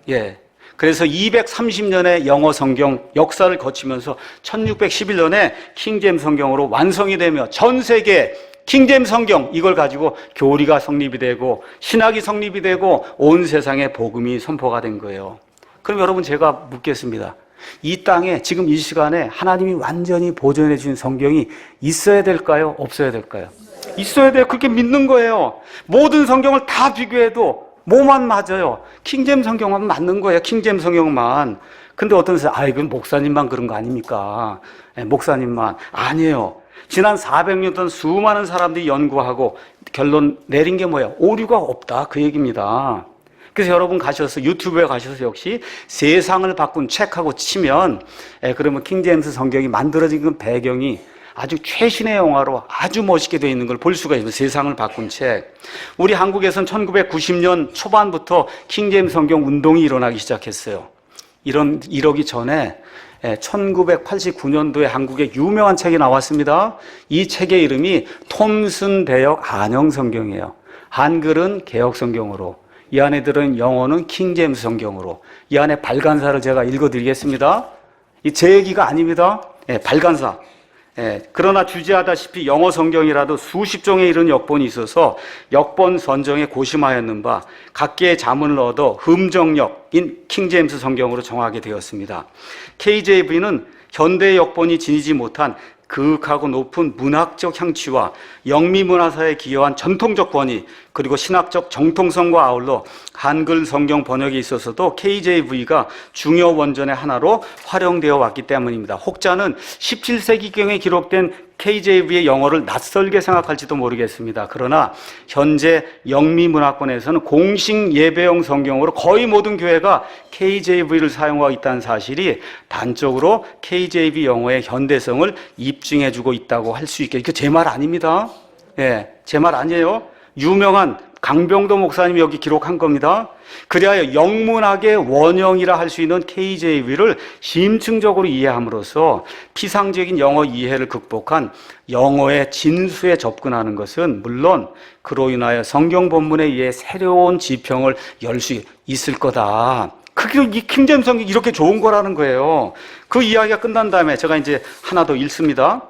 예. 그래서 230년의 영어 성경 역사를 거치면서 1611년에 킹 제임스 성경으로 완성이 되며 전 세계 킹 제임스 성경 이걸 가지고 교리가 성립이 되고 신학이 성립이 되고 온 세상에 복음이 선포가 된 거예요. 그럼 여러분, 제가 묻겠습니다. 이 땅에 지금 이 시간에 하나님이 완전히 보존해 주신 성경이 있어야 될까요? 없어야 될까요? 있어야 돼요. 그렇게 믿는 거예요. 모든 성경을 다 비교해도 뭐만 맞아요? 킹제임스 성경만 맞는 거예요. 킹제임스 성경만. 근데 어떤 사람, 이건 목사님만 그런 거 아닙니까? 목사님만. 아니에요. 지난 400년 동안 수많은 사람들이 연구하고 결론 내린 게 뭐예요? 오류가 없다, 그 얘기입니다. 그래서 여러분 가셔서 유튜브에 가셔서 역시 세상을 바꾼 책하고 치면 그러면 킹제임스 성경이 만들어진 그 배경이 아주 최신의 영화로 아주 멋있게 되어 있는 걸 볼 수가 있어요. 세상을 바꾼 책. 우리 한국에서는 1990년 초반부터 킹제임스 성경 운동이 일어나기 시작했어요. 이러기 전에 1989년도에 한국에 유명한 책이 나왔습니다. 이 책의 이름이 톰슨 대역 안형 성경이에요. 한글은 개역 성경으로, 이 안에 들은 영어는 킹제임스 성경으로. 이 안에 발간사를 제가 읽어드리겠습니다. 이 제 얘기가 아닙니다. 발간사. 그러나 주지하다시피 영어 성경이라도 수십 종에 이른 역본이 있어서 역본 선정에 고심하였는 바 각계의 자문을 얻어 흠정역인 킹제임스 성경으로 정하게 되었습니다. KJV는 현대의 역본이 지니지 못한 그윽하고 높은 문학적 향취와 영미문화사에 기여한 전통적 권위, 그리고 신학적 정통성과 아울러 한글 성경 번역에 있어서도 KJV가 중요 원전의 하나로 활용되어 왔기 때문입니다. 혹자는 17세기경에 기록된 KJV의 영어를 낯설게 생각할지도 모르겠습니다. 그러나 현재 영미문화권에서는 공식 예배용 성경으로 거의 모든 교회가 KJV를 사용하고 있다는 사실이 단적으로 KJV 영어의 현대성을 입증해주고 있다고 할 수 있게. 이게 제 말 아닙니다. 제 말 아니에요. 유명한 강병도 목사님이 여기 기록한 겁니다. 그리하여 영문학의 원형이라 할 수 있는 KJV를 심층적으로 이해함으로써 피상적인 영어 이해를 극복한 영어의 진수에 접근하는 것은 물론 그로 인하여 성경 본문에 의해 새로운 지평을 열 수 있을 거다. 그게 이 킹제임스 성경이 이렇게 좋은 거라는 거예요. 그 이야기가 끝난 다음에 제가 이제 하나 더 읽습니다.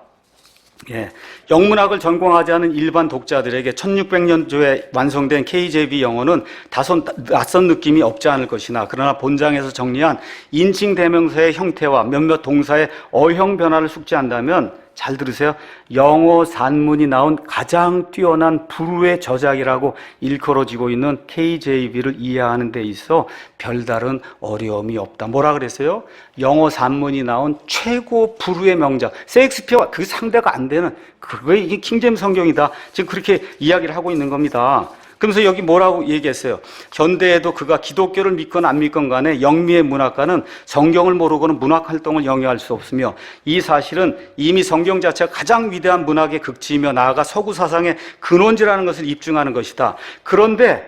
영문학을 전공하지 않은 일반 독자들에게 1600년도에 완성된 KJV 영어는 다소 낯선 느낌이 없지 않을 것이나, 그러나 본장에서 정리한 인칭 대명사의 형태와 몇몇 동사의 어형 변화를 숙지한다면, 잘 들으세요, 영어 산문이 나온 가장 뛰어난 불후의 저작이라고 일컬어지고 있는 KJV를 이해하는 데 있어 별다른 어려움이 없다. 뭐라 그랬어요? 영어 산문이 나온 최고 불후의 명작, 셰익스피어와 그 상대가 안 되는, 그게 이게 킹제임스 성경이다. 지금 그렇게 이야기를 하고 있는 겁니다. 그러면서 여기 뭐라고 얘기했어요? 현대에도 그가 기독교를 믿건 안 믿건 간에 영미의 문학가는 성경을 모르고는 문학 활동을 영위할 수 없으며, 이 사실은 이미 성경 자체가 가장 위대한 문학의 극치이며 나아가 서구 사상의 근원지라는 것을 입증하는 것이다. 그런데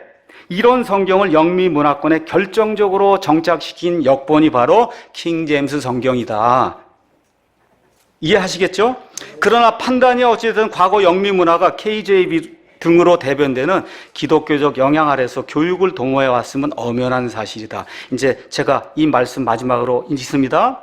이런 성경을 영미 문화권에 결정적으로 정착시킨 역본이 바로 킹제임스 성경이다. 이해하시겠죠? 그러나 판단이 어찌됐든 과거 영미 문화가 KJV 등으로 대변되는 기독교적 영향 아래서 교육을 도모해 왔으면 엄연한 사실이다. 이제 제가 이 말씀 마지막으로 읽습니다.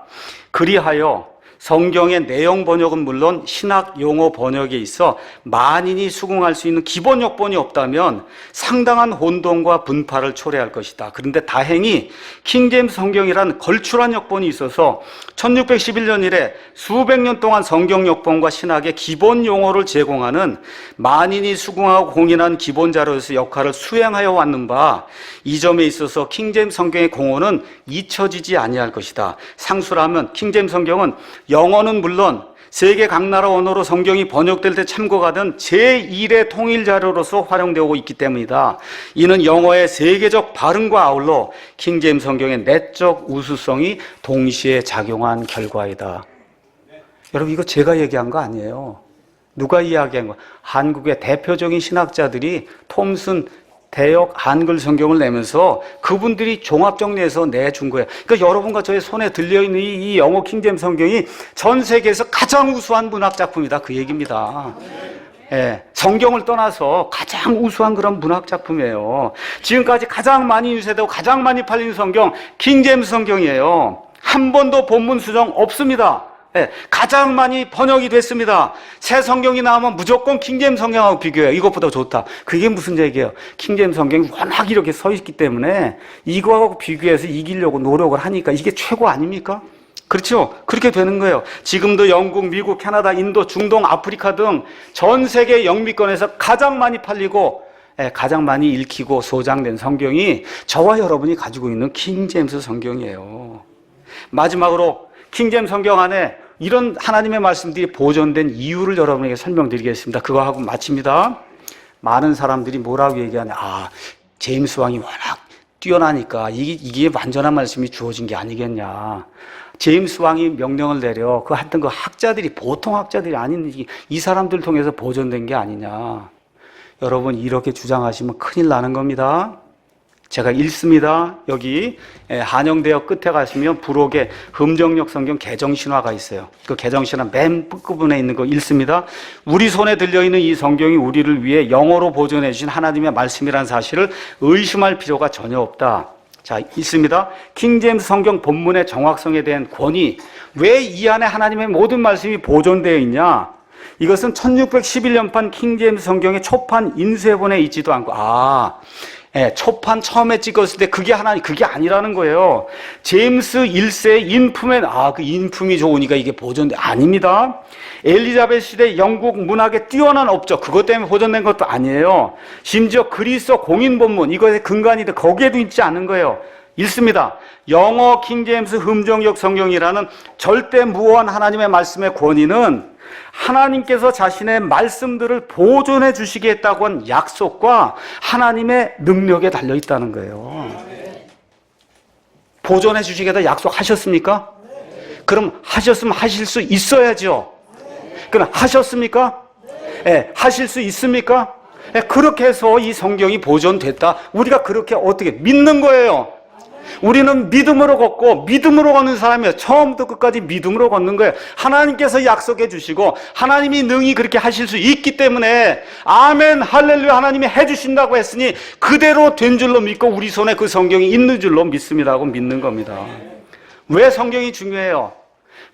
그리하여 성경의 내용 번역은 물론 신학 용어 번역에 있어 만인이 수긍할 수 있는 기본 역본이 없다면 상당한 혼동과 분파를 초래할 것이다. 그런데 다행히 킹제임스 성경이란 걸출한 역본이 있어서 1611년 이래 수백 년 동안 성경 역본과 신학의 기본 용어를 제공하는 만인이 수긍하고 공인한 기본 자료에서 역할을 수행하여 왔는 바, 이 점에 있어서 킹제임스 성경의 공헌은 잊혀지지 아니할 것이다. 상수라면 킹제임스 성경은 영어는 물론 세계 각 나라 언어로 성경이 번역될 때 참고가 된 제1의 통일 자료로서 활용되고 있기 때문이다. 이는 영어의 세계적 발음과 아울러 킹제임스 성경의 내적 우수성이 동시에 작용한 결과이다. 여러분, 이거 제가 얘기한 거 아니에요. 누가 이야기한 거? 한국의 대표적인 신학자들이 톰슨 대역 한글 성경을 내면서 그분들이 종합 정리해서 내준 거예요. 그러니까 여러분과 저의 손에 들려있는 이 영어 킹제임스 성경이 전 세계에서 가장 우수한 문학 작품이다. 그 얘기입니다. 성경을 떠나서 가장 우수한 그런 문학 작품이에요. 지금까지 가장 많이 유세되고 가장 많이 팔린 성경 킹제임스 성경이에요. 한 번도 본문 수정 없습니다. 가장 많이 번역이 됐습니다. 새 성경이 나오면 무조건 킹제임스 성경하고 비교해요. 이것보다 좋다. 그게 무슨 얘기예요? 킹제임스 성경이 워낙 이렇게 서 있기 때문에 이거하고 비교해서 이기려고 노력을 하니까 이게 최고 아닙니까? 그렇죠? 그렇게 되는 거예요. 지금도 영국, 미국, 캐나다, 인도, 중동, 아프리카 등 전 세계 영미권에서 가장 많이 팔리고 가장 많이 읽히고 소장된 성경이 저와 여러분이 가지고 있는 킹제임스 성경이에요. 마지막으로 킹제임스 성경 안에 이런 하나님의 말씀들이 보존된 이유를 여러분에게 설명드리겠습니다. 그거 하고 마칩니다. 많은 사람들이 뭐라고 얘기하냐. 제임스 왕이 워낙 뛰어나니까 이게 완전한 말씀이 주어진 게 아니겠냐. 제임스 왕이 명령을 내려 그 하여튼 그 학자들이 보통 학자들이 아닌 이 사람들 통해서 보존된 게 아니냐. 여러분 이렇게 주장하시면 큰일 나는 겁니다. 제가 읽습니다. 여기 한영대역 끝에 가시면 부록에 흠정역 성경 개정신화가 있어요. 그 개정신화 맨 끝부분에 있는 거 읽습니다. 우리 손에 들려있는 이 성경이 우리를 위해 영어로 보존해 주신 하나님의 말씀이라는 사실을 의심할 필요가 전혀 없다. 자, 있습니다. 킹제임스 성경 본문의 정확성에 대한 권위. 왜 이 안에 하나님의 모든 말씀이 보존되어 있냐? 이것은 1611년판 킹제임스 성경의 초판 인쇄본에 있지도 않고, 초판 처음에 찍었을 때 그게 아니라는 거예요. 제임스 1세의 인품에, 그 인품이 좋으니까 이게 보존돼. 아닙니다. 엘리자베스 시대 영국 문학의 뛰어난 업적, 그것 때문에 보존된 것도 아니에요. 심지어 그리스어 공인본문, 이것의 근간이 거기에도 있지 않은 거예요. 읽습니다. 영어 킹제임스 흠정역 성경이라는 절대 무한 하나님의 말씀의 권위는 하나님께서 자신의 말씀들을 보존해 주시겠다고 한 약속과 하나님의 능력에 달려 있다는 거예요. 보존해 주시겠다 약속하셨습니까? 그럼 하셨으면 하실 수 있어야죠. 그럼 하셨습니까? 하실 수 있습니까? 그렇게 해서 이 성경이 보존됐다. 우리가 그렇게 어떻게 믿는 거예요. 우리는 믿음으로 걷고 믿음으로 걷는 사람이에요. 처음부터 끝까지 믿음으로 걷는 거예요. 하나님께서 약속해 주시고 하나님이 능히 그렇게 하실 수 있기 때문에 아멘 할렐루야 하나님이 해주신다고 했으니 그대로 된 줄로 믿고 우리 손에 그 성경이 있는 줄로 믿습니다고 믿는 겁니다. 왜 성경이 중요해요?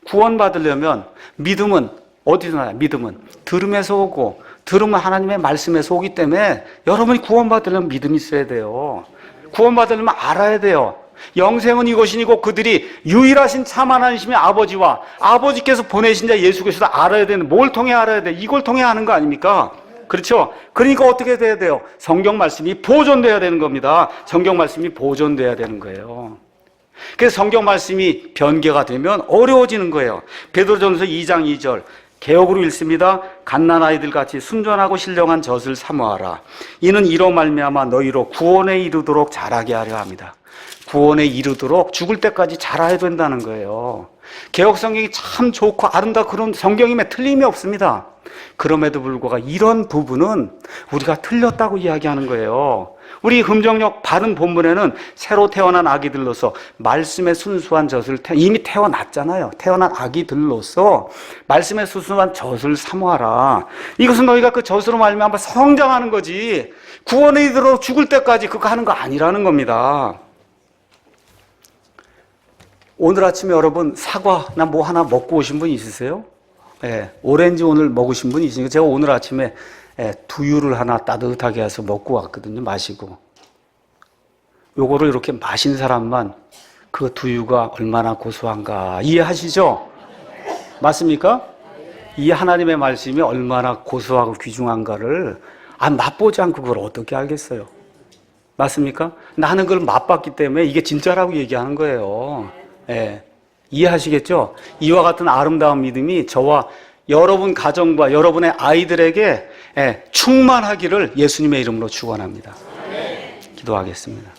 구원받으려면 믿음은 어디서 나요? 믿음은 들음에서 오고 들음은 하나님의 말씀에서 오기 때문에 여러분이 구원받으려면 믿음이 있어야 돼요. 구원받으려면 알아야 돼요. 영생은 이것이니고 그들이 유일하신 참 하나님의 아버지와 아버지께서 보내신 자 예수 그리스도를 알아야 되는, 뭘 통해 알아야 돼? 이걸 통해 아는 거 아닙니까? 그렇죠? 그러니까 어떻게 돼야 돼요? 성경 말씀이 보존돼야 되는 겁니다. 성경 말씀이 보존돼야 되는 거예요. 그래서 성경 말씀이 변개가 되면 어려워지는 거예요. 베드로전서 2장 2절 개역으로 읽습니다. 갓난아이들 같이 순전하고 신령한 젖을 사모하라. 이는 이로 말미암아 너희로 구원에 이르도록 자라게 하려 합니다. 구원에 이르도록 죽을 때까지 자라야 된다는 거예요. 개역 성경이 참 좋고 아름답고 그런 성경임에 틀림이 없습니다. 그럼에도 불구하고 이런 부분은 우리가 틀렸다고 이야기하는 거예요. 우리 흠정역 바른 본문에는 새로 태어난 아기들로서 말씀의 순수한 젖을 이미 태어났잖아요. 태어난 아기들로서 말씀의 순수한 젖을 사모하라. 이것은 너희가 그 젖으로 말미암아 성장하는 거지 구원에 이르도록 죽을 때까지 그거 하는 거 아니라는 겁니다. 오늘 아침에 여러분 사과나 뭐 하나 먹고 오신 분 있으세요? 오렌지 오늘 먹으신 분 있으니까 제가 오늘 아침에 두유를 하나 따뜻하게 해서 먹고 왔거든요. 마시고. 요거를 이렇게 마신 사람만 그 두유가 얼마나 고소한가 이해하시죠? 맞습니까? 이 하나님의 말씀이 얼마나 고소하고 귀중한가를 맛보지 않고 그걸 어떻게 알겠어요? 맞습니까? 나는 그걸 맛봤기 때문에 이게 진짜라고 얘기하는 거예요. 이해하시겠죠? 이와 같은 아름다운 믿음이 저와 여러분 가정과 여러분의 아이들에게 충만하기를 예수님의 이름으로 축원합니다. 기도하겠습니다.